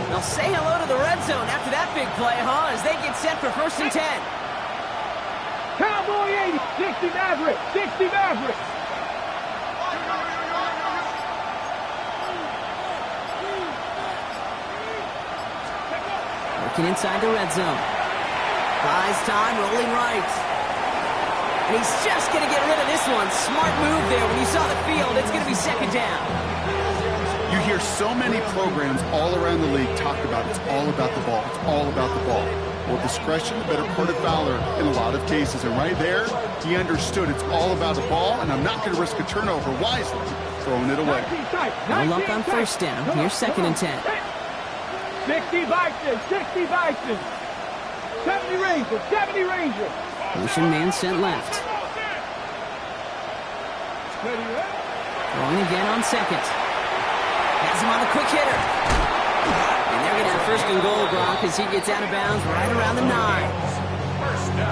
They'll say hello to the red zone after that big play, huh? As they get set for 1st and 10. Cowboy 80. 60 Mavericks. 60 Mavericks. Working inside the red zone. Buys time, rolling right. And he's just going to get rid of this one. Smart move there. When you saw the field, it's going to be 2nd down. You hear so many programs all around the league talk about it's all about the ball. It's all about the ball. Well, discretion, the better part of valor in a lot of cases. And right there, he understood it's all about the ball, and I'm not going to risk a turnover wisely, throwing it away. No luck on 1st down. Here's 2nd and 10. 60 Vikings, 60 Vikings. 70 Rangers, 70 Rangers. Motion man sent left. Throwing again on 2nd. Has him on the quick hitter. And they're going to have 1st and goal, Gronk, as he gets out of bounds right around the 9.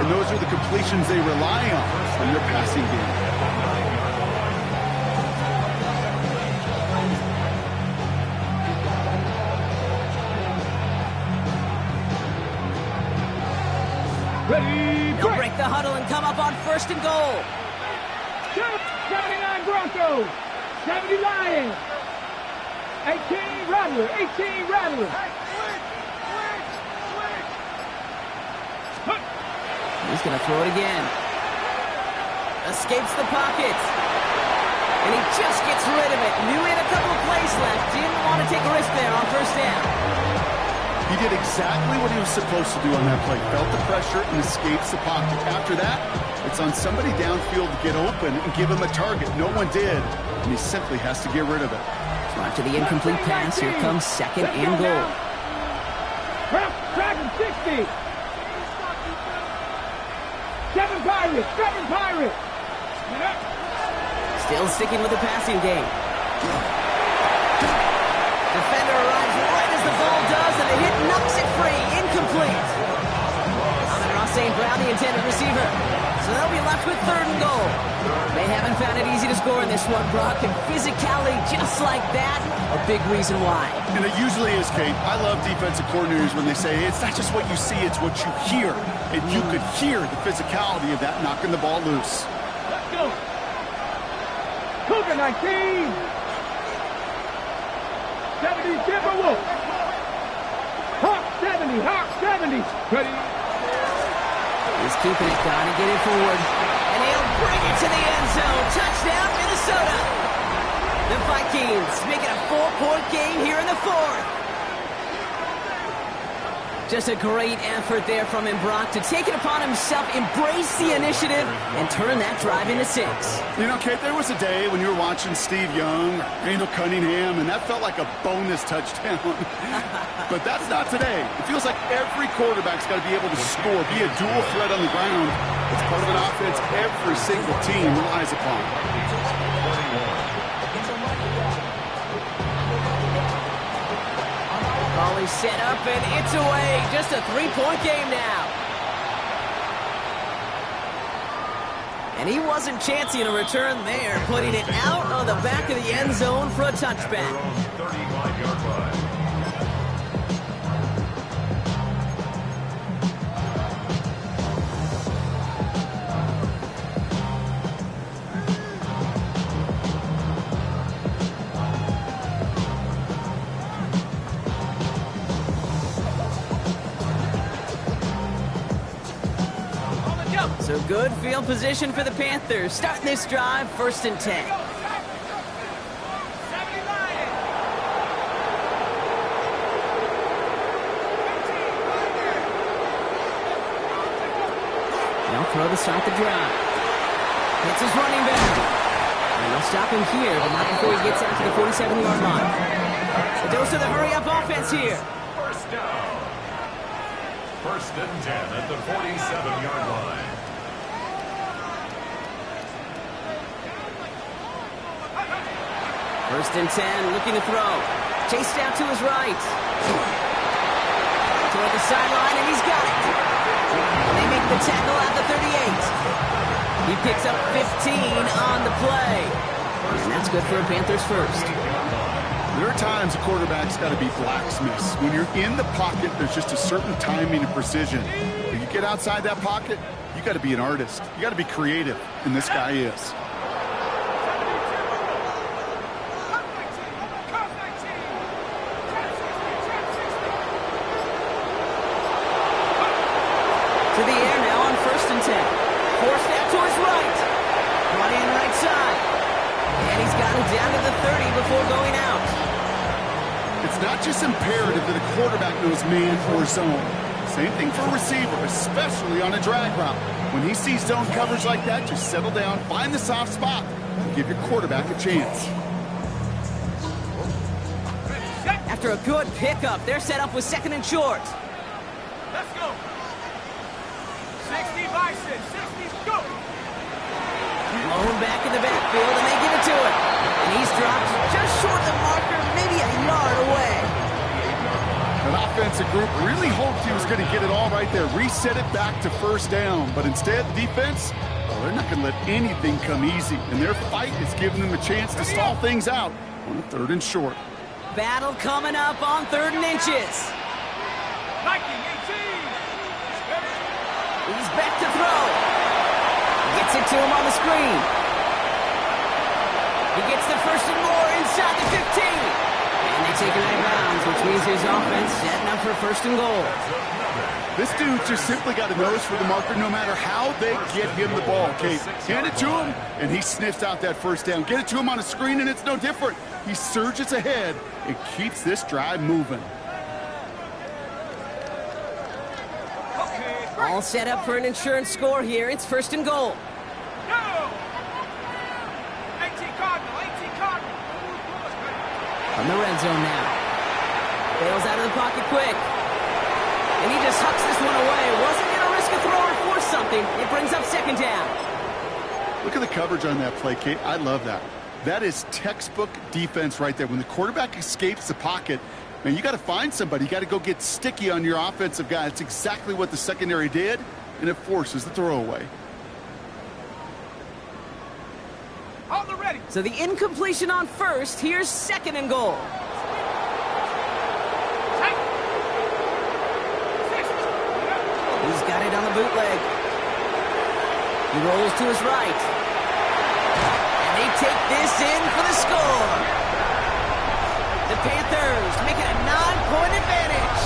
And those are the completions they rely on in their passing game. Ready, They'll break the huddle and come up on 1st and goal. 79 Broncos, 70 Lions, 18 Rattlers, 18 Rattlers. He's going to throw it again. Escapes the pocket. And he just gets rid of it. Knew he had a couple of plays left. Didn't want to take a risk there on 1st down. He did exactly what he was supposed to do on that play. Felt the pressure and escapes the pocket. After that, it's on somebody downfield to get open and give him a target. No one did, and he simply has to get rid of it. After the incomplete pass, here comes second and goal. Track 60. 7 Pirates. Still sticking with the passing game. Defender arrives right as the ball does, and the hit knocks it free. Incomplete. Amon-Ra St. Brown, the intended receiver. So they'll be left with third and goal. They haven't found it easy to score in this one, Brock, and physicality just like that, a big reason why. And it usually is, Kate. I love defensive coordinators when they say it's not just what you see, it's what you hear. And you could hear the physicality of that knocking the ball loose. Let's go. Cougar 19. 70 Timberwolves. Hawk 70. Ready. He's keeping it, gotta get it forward. And he'll bring it to the end zone. Touchdown, Minnesota. The Vikings make it a 4-point game here in the fourth. Just a great effort there from him, Brock, to take it upon himself, embrace the initiative, and turn that drive into 6. You know, Kate, there was a day when you were watching Steve Young, Randall Cunningham, and that felt like a bonus touchdown. But that's not today. It feels like every quarterback's got to be able to score, be a dual threat on the ground. It's part of an offense every single team relies upon. Ball is set up, and it's away. Just a 3-point game now. And he wasn't chancing a return there, putting it out of the back of the end zone for a touchback. 35-yard line. So good field position for the Panthers. Starting this drive, 1st and 10. They'll throw to start the drive. Hits his running back. And they'll stop him here, but not before he gets out to the 47-yard line. A dose of the hurry-up offense here. First down. 1st and 10 at the 47-yard line. First and 10, looking to throw. Chased out to his right. Toward the sideline, and he's got it. They make the tackle at the 38. He picks up 15 on the play. And that's good for a Panthers first. There are times a quarterback's got to be blacksmiths. When you're in the pocket, there's just a certain timing and precision. When you get outside that pocket, you got to be an artist. You got to be creative, and this guy is. To the air now on 1st and 10. Forced out to his right. Running right side. And he's got him down to the 30 before going out. It's not just imperative that a quarterback knows man or zone. Same thing for a receiver, especially on a drag route. When he sees zone coverage like that, just settle down, find the soft spot, and give your quarterback a chance. After a good pickup, they're set up with 2nd and short. Let's go. 60 Bison, 60, go. Blown back in the backfield, and they give it to him. And he's dropped just short of the marker, maybe a yard away. An offensive group really hoped he was going to get it all right there, reset it back to 1st down. But instead, the defense, well, they're not going to let anything come easy. And their fight is giving them a chance to stall things out on a 3rd and short. Battle coming up on 3rd and inches. Viking 18. He's back to throw. Gets it to him on the screen. He gets the 1st and more inside the 15. And they take it out of bounds, which means his offense setting up for 1st and goal. This dude's just simply got a nose for the marker no matter how they get him the ball, Kate. Hand it to him, and he sniffs out that 1st down. Get it to him on a screen, and it's no different. He surges ahead and keeps this drive moving. All set up for an insurance score here. It's 1st and goal. Go. 18 Cardinal. From the red zone now. Bails out of the pocket quick. And he just hucks this one away. Wasn't going to risk a throw or force something. It brings up second down. Look at the coverage on that play, Kate. I love that. That is textbook defense right there. When the quarterback escapes the pocket, man, you got to find somebody. You got to go get sticky on your offensive guy. That's exactly what the secondary did, and it forces the throwaway. On the ready. So the incompletion on first. Here's second and goal. He's got it on the bootleg. He rolls to his right. And they take this in for the score. The Panthers make it a 9-point advantage.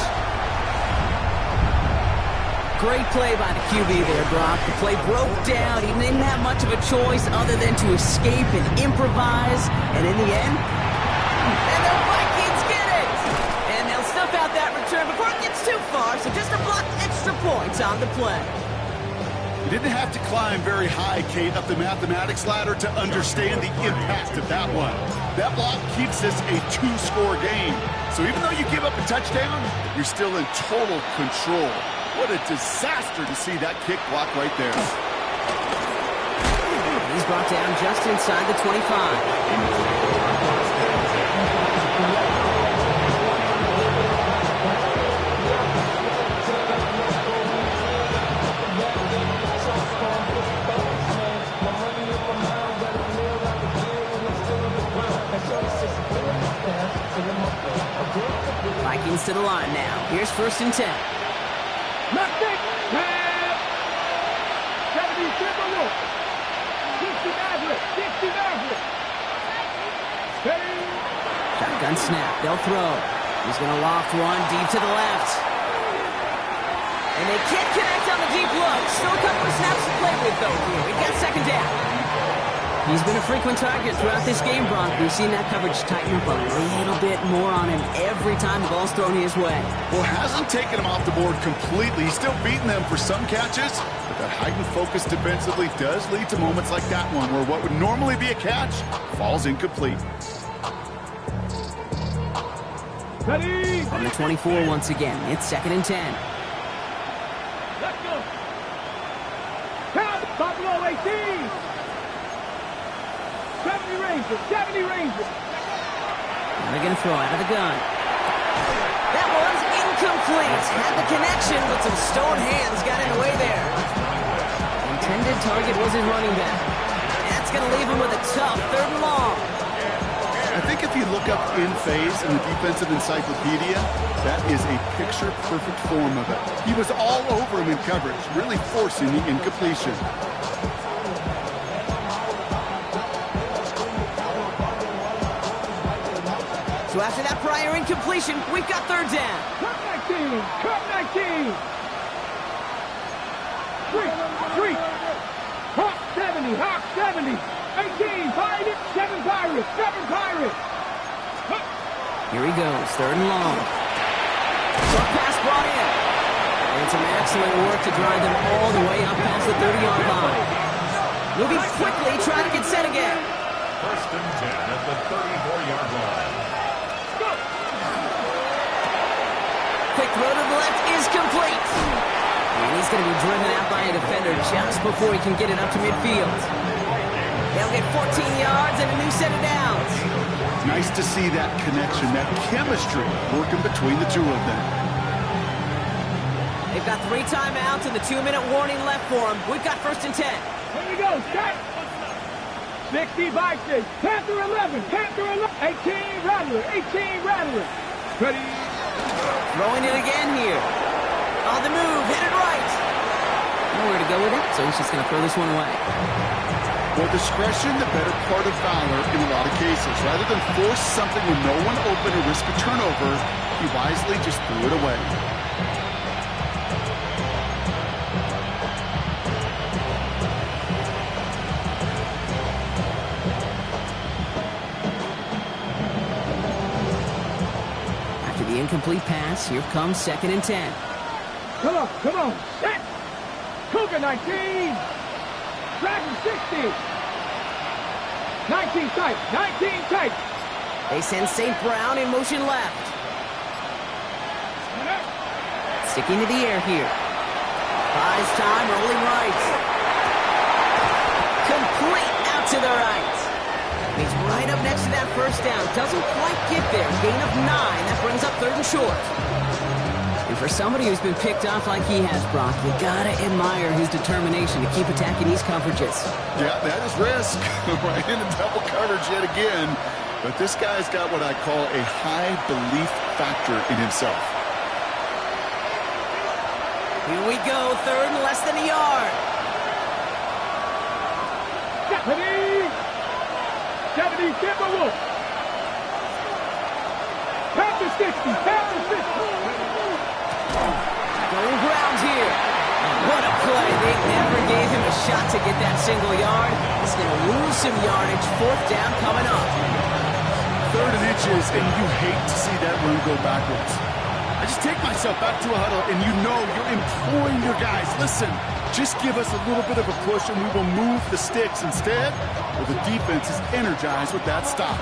Great play by the QB there, Brock. The play broke down. He didn't have much of a choice other than to escape and improvise. And in the end, and the Vikings get it! And they'll stuff out that return before it gets too far, so just a block extra points on the play. You didn't have to climb very high, Kate, up the mathematics ladder to understand the impact of that one. That block keeps this a 2-score game. So even though you give up a touchdown, you're still in total control. What a disaster to see that kick block right there. He's brought down just inside the 25. Vikings to the line now. Here's 1st and 10. Left it. 70 triple look. 60 Maverick. 60 Maverick. Shotgun snap. They'll throw. He's going to loft one deep to the left. And they can't connect on the deep look. Still a couple of snaps to play with, though, here. We got second down. He's been a frequent target throughout this game, Bronk. We've seen that coverage tighten up a little bit more on him every time the ball's thrown his way. Well, hasn't taken him off the board completely. He's still beating them for some catches, but that heightened focus defensively does lead to moments like that one where what would normally be a catch falls incomplete. Ready. From the 24 once again, it's 2nd and 10. Let's go. Count. Buffalo 18. 70 Rangers, 70 Rangers. Now they're going to throw out of the gun. That one's incomplete. Had the connection, but some stone hands got in the way there. Intended target was his running back. That's going to leave him with a tough 3rd and long. I think if you look up in phase in the defensive encyclopedia, that is a picture-perfect form of it. He was all over him in coverage, really forcing the incompletion. So after that prior incompletion, we've got 3rd down. Cup 19, Cup 19. 3. Hawk 70, Hawk 70. 18, Pirates, 7 Pirates, 7 Pirates. Here he goes, 3rd and long. Short pass brought in. And some excellent work to drive them all the way up past the 30-yard line. Moving quickly, trying to get set again. 1st and 10 at the 34-yard line. Quick throw to the left is complete. And he's going to be driven out by a defender just before he can get it up to midfield. They'll get 14 yards and a new set of downs. Nice to see that connection, that chemistry working between the two of them. They've got 3 timeouts and the 2-minute warning left for them. We've got 1st and 10. Here we go, set. 60 Vikings, Panther 11, Panther 11. 18 Rattler, 18 Rattler. Ready. Throwing it again here. On the move, headed right. Nowhere to go with it, so he's just going to throw this one away. Well, discretion, the better part of valor in a lot of cases. Rather than force something when no one open or risk a turnover, he wisely just threw it away. After the incomplete pass, here comes 2nd and 10. Come on, set. Cougar 19. Dragon 60. 19 tight, 19 tight. They send St. Brown in motion left. Sticking to the air here. Buys time, rolling right. Complete out to the right. He's right up next to that first down. Doesn't quite get there. Gain of 9. That brings up 3rd and short. And for somebody who's been picked off like he has, Brock, you gotta admire his determination to keep attacking these coverages. Yeah, that is risk. Right into double coverage yet again. But this guy's got what I call a high belief factor in himself. Here we go, 3rd and less than a yard. 70, Timberwolves. Pass to 60, pass to 60. Going ground here. What a play. They never gave him a shot to get that single yard. He's going to lose some yardage. 4th down coming up. 3rd and inches, and you hate to see that run go backwards. I just take myself back to a huddle, and you know you're imploring your guys, listen, just give us a little bit of a push, and we will move the sticks. Instead, well, the defense is energized with that stop.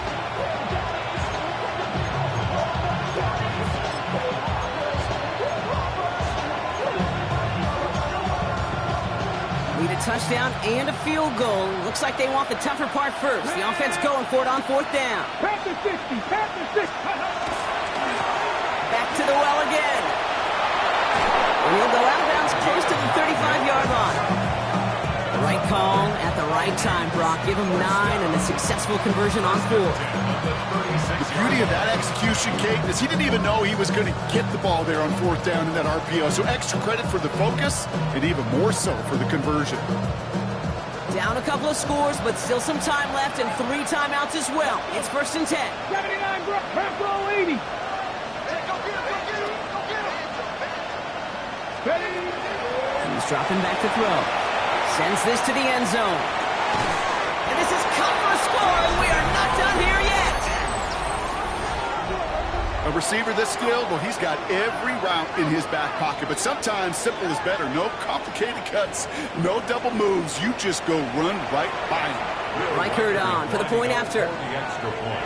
Need a touchdown and a field goal. Looks like they want the tougher part first. The offense going for it on 4th down. Pass to 60, pass to 60. Back to the well again. And he'll go out of bounds close to the 35-yard line. The right call at the right time, Brock. Give him 9 and a successful conversion on 4. The beauty of that execution, Kate, is he didn't even know he was going to get the ball there on 4th down in that RPO. So extra credit for the focus and even more so for the conversion. Down a couple of scores, but still some time left and 3 timeouts as well. It's 1st and 10. 79, bro. Pass roll 80. He's dropping back to throw. Sends this to the end zone. And this is cut for a score, and we are not done here yet. A receiver this skilled, well, he's got every route in his back pocket. But sometimes simple is better. No complicated cuts, no double moves. You just go run right by him. Reichert on for the point after. The extra point.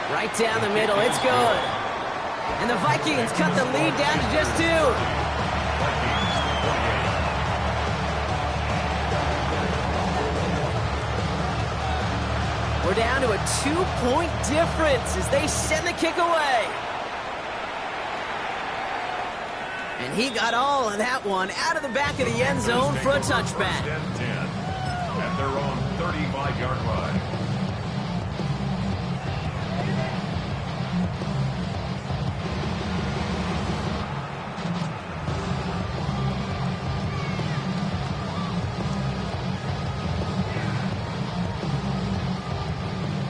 Right down the middle. It's good. And the Vikings cut the lead down to just 2. We're down to a 2-point difference as they send the kick away. And he got all of that one out of the back of the end zone for a touchback. 10-10 at their own 35-yard line.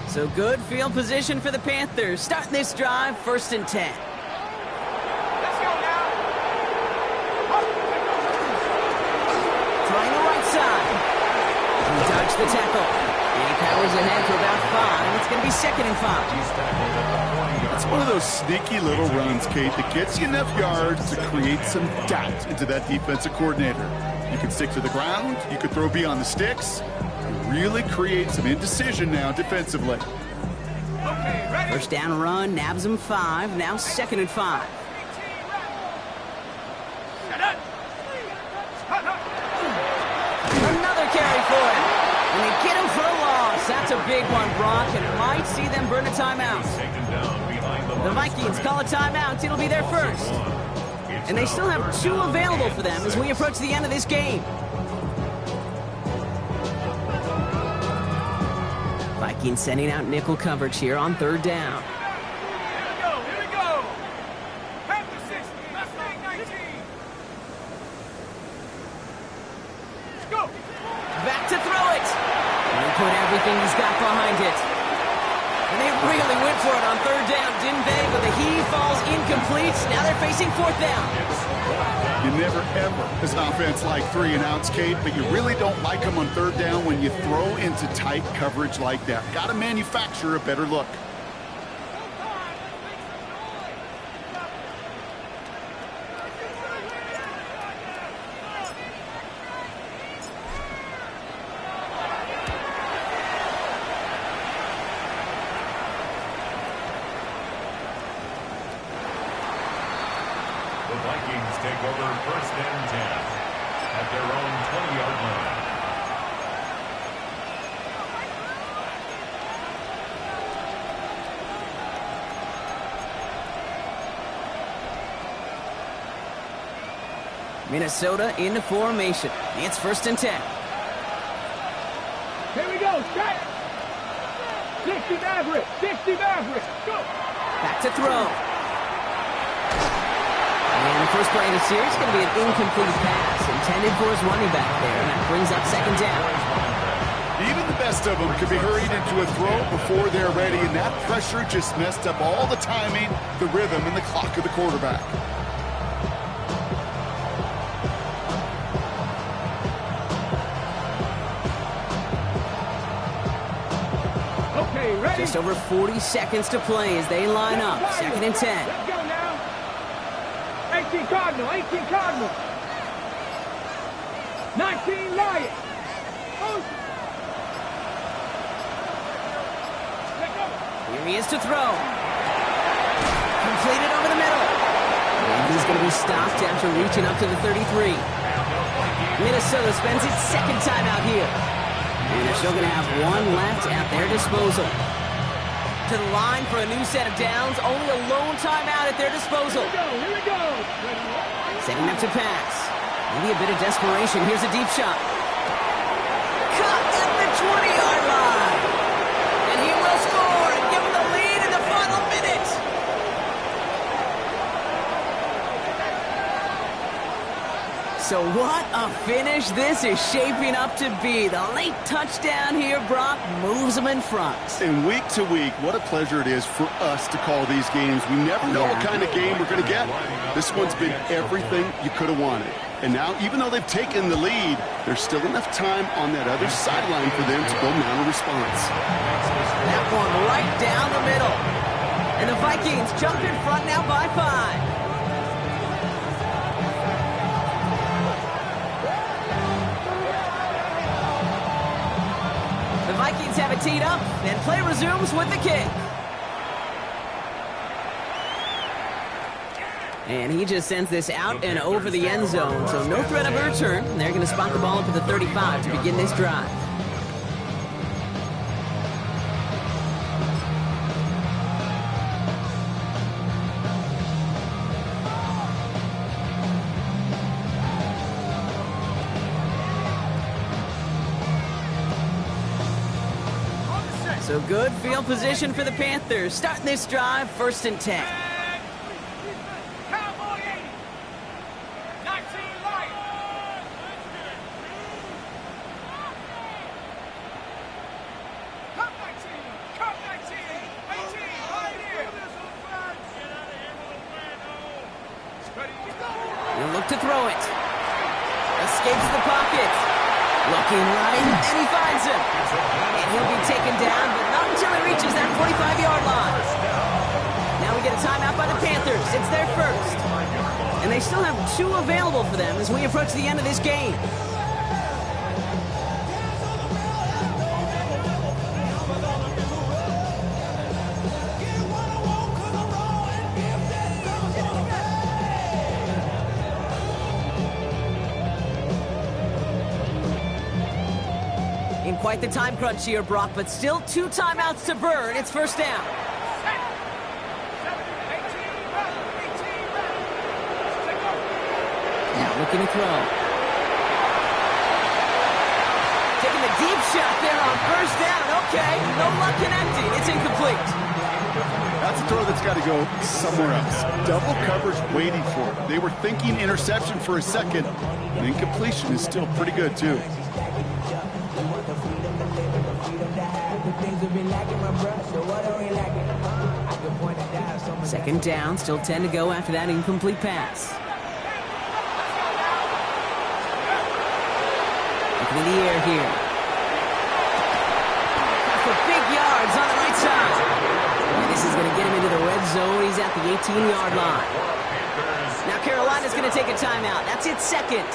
So good field position for the Panthers. Starting this drive, 1st and 10. Let's go now. Trying the right side. He dodged the tackle. And he powers ahead for about 5. It's going to be 2nd and 5. It's one of those sneaky little runs, Kate, that gets you enough yards to create some doubt into that defensive coordinator. You can stick to the ground. You could throw beyond the sticks. Really create some indecision now defensively. Okay, ready? 1st down run, nabs him 5. Now 2nd and 5. Another carry for him. And they get him for a loss. That's a big one, Brock, and might see them burn a timeout. The Vikings call a timeout. It'll be their first. And they still have 2 available for them as we approach the end of this game. Vikings sending out nickel coverage here on 3rd down. Here we go. Pass to 60, Mustang 19. Let's go. Back to throw it. And he put everything he's got behind it. And they really went for it on 3rd down, didn't they? But the heave falls incomplete. Now they're facing 4th down. You never, ever, as an offense, like 3 and outs, Kate, but you really don't like them on 3rd down when you throw into tight coverage like that. Got to manufacture a better look. Vikings take over first and 10 at their own 20-yard line. Minnesota into formation. It's first and 10. Here we go, set. 60 Maverick, 60 Maverick, go. Back to throw. And the first play of the series is going to be an incomplete pass intended for his running back there. And that brings up second down. Even the best of them could be hurried into a throw before they're ready, and that pressure just messed up all the timing, the rhythm, and the clock of the quarterback. Just over 40 seconds to play as they line up. Second and 10. Let's go now. 18 Cardinal, 18 Cardinal. 19 Lion. Here he is to throw. Completed over the middle. And he's going to be stopped after reaching up to the 33. Minnesota spends its second time out here. And they're still going to have one left at their disposal. To the line for a new set of downs. Only a lone timeout at their disposal. Here we go. Setting up to pass. Maybe a bit of desperation. Here's a deep shot. Caught at the 20-yard line. And he will score and give them the lead in the final minute. So what a finish this is shaping up to be. The late touchdown here, Brock, moves them in front. And week to week, what a pleasure it is for us to call these games. We never know what kind of game we're going to get. This one's been everything you could have wanted. And now, even though they've taken the lead, there's still enough time on that other sideline for them to go mount a response. That one right down the middle. And the Vikings jump in front now by 5. The Vikings have it teed up, and play resumes with the kick. And he just sends this out and over the end zone, so no threat of a return. And they're going to spot the ball up at the 35 to begin this drive. So good field position for the Panthers. Starting this drive, first and 10. He'll look to throw it. Escapes the pocket. Looking right, and he finds him. And he'll be taken down, but not until he reaches that 45-yard line. Now we get a timeout by the Panthers. It's their first. And they still have 2 available for them as we approach the end of this game. Quite the time crunch here, Brock, but still 2 timeouts to burn. It's first down. Now looking to throw. Taking the deep shot there on first down. Okay, no luck connecting. It's incomplete. That's a throw that's got to go somewhere else. Double coverage waiting for it. They were thinking interception for a second. And incompletion is still pretty good, too. Second down, still 10 to go after that incomplete pass. Looking in the air here. For big yards on the right side. And this is going to get him into the red zone. He's at the 18-yard line. Now Carolina's going to take a timeout. That's its second.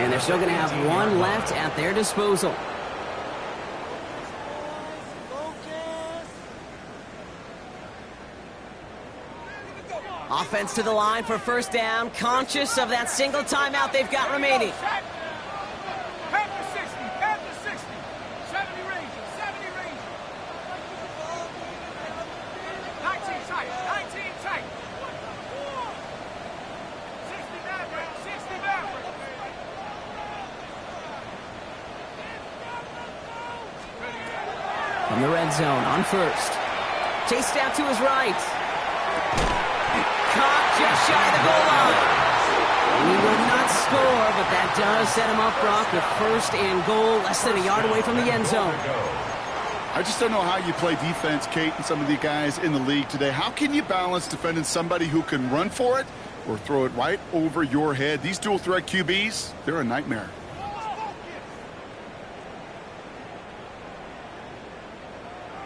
And they're still going to have 1 left at their disposal. Offense to the line for first down, conscious of that single timeout they've got remaining. Panther 60, Panther 60. 70 Ranger, 70 Ranger. 19 tight, 19 tight. 60 Maverick, 60 Maverick. From the red zone on first. Chase down to his right. Caught just shy of the goal line. He will not score, but that does set him up, Brock, with first and goal, less than a yard away from the end zone. I just don't know how you play defense, Kate, and some of the guys in the league today. How can you balance defending somebody who can run for it or throw it right over your head? These dual threat QBs, they're a nightmare.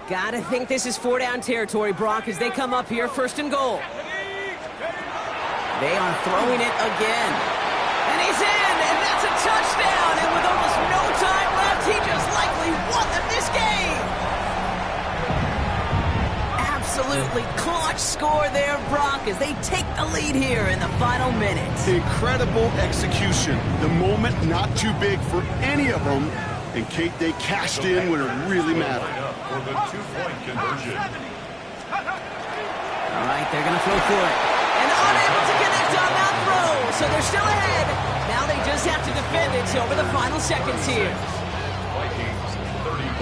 Gotta think this is 4-down territory, Brock, as they come up here first and goal. They are throwing it again. And he's in, and that's a touchdown. And with almost no time left, he just likely won them this game. Absolutely clutch score there, Brock, as they take the lead here in the final minutes. Incredible execution. The moment not too big for any of them. And, Kate, they cashed in when it really mattered. For the two-point conversion. All right, they're going to throw for it. And unable to connect on that throw. So they're still ahead. Now they just have to defend it over the final seconds here. Vikings 35.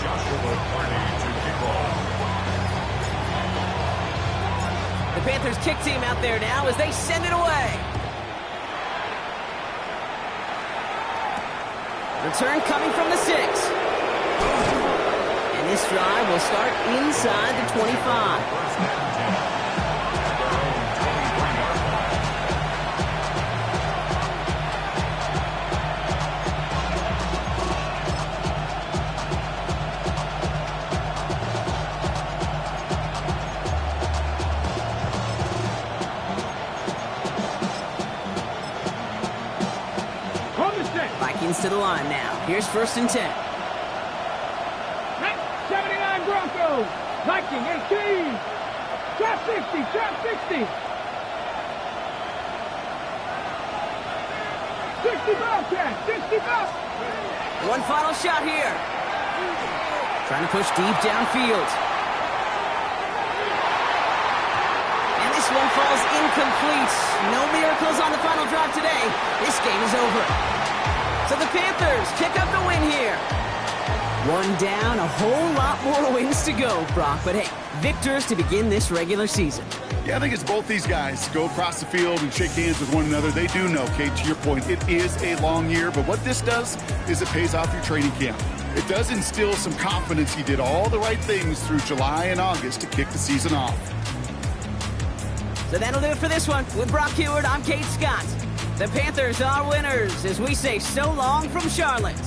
Joshua Carney to kick off. The Panthers kick team out there now as they send it away. Return coming from the 6. And this drive will start inside the 25. First and 10. Their own 23-yard line. Vikings to the line now. Here's first and 10. 79 Broncos. Viking 18. Trap 60, trap 60. 60 Bobcats, 60 Bobcats. One final shot here. Trying to push deep downfield. And this one falls incomplete. No miracles on the final drive today. This game is over. So the Panthers pick up the win here. One down, a whole lot more wins to go, Brock. But hey, victors to begin this regular season. Yeah, I think it's both these guys go across the field and shake hands with one another. They do know, Kate, to your point, it is a long year. But what this does is it pays off your training camp. It does instill some confidence. He did all the right things through July and August to kick the season off. So that'll do it for this one. With Brock Heward, I'm Kate Scott. The Panthers are winners as we say so long from Charlotte.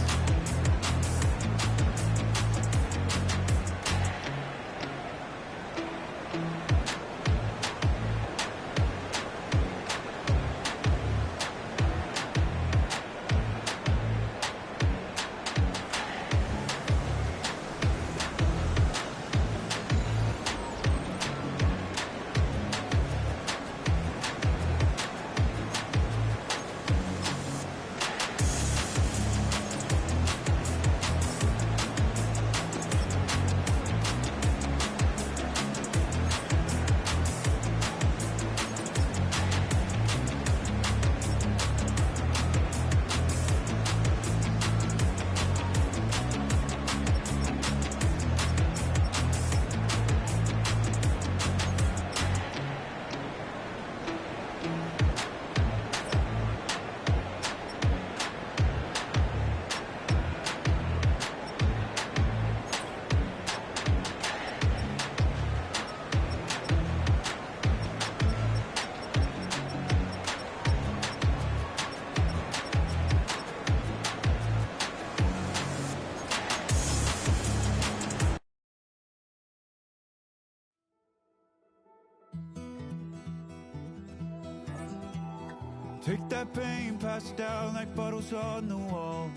Take that pain, pass it down like bottles on the wall.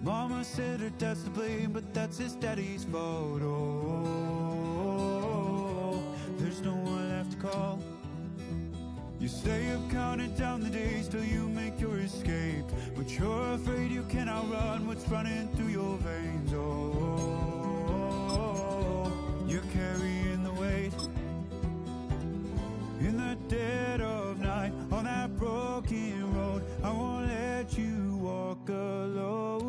Mama said her dad's to blame, but that's his daddy's fault. Oh, stay up counting down the days till you make your escape, but you're afraid you cannot run what's running through your veins. Oh, you're carrying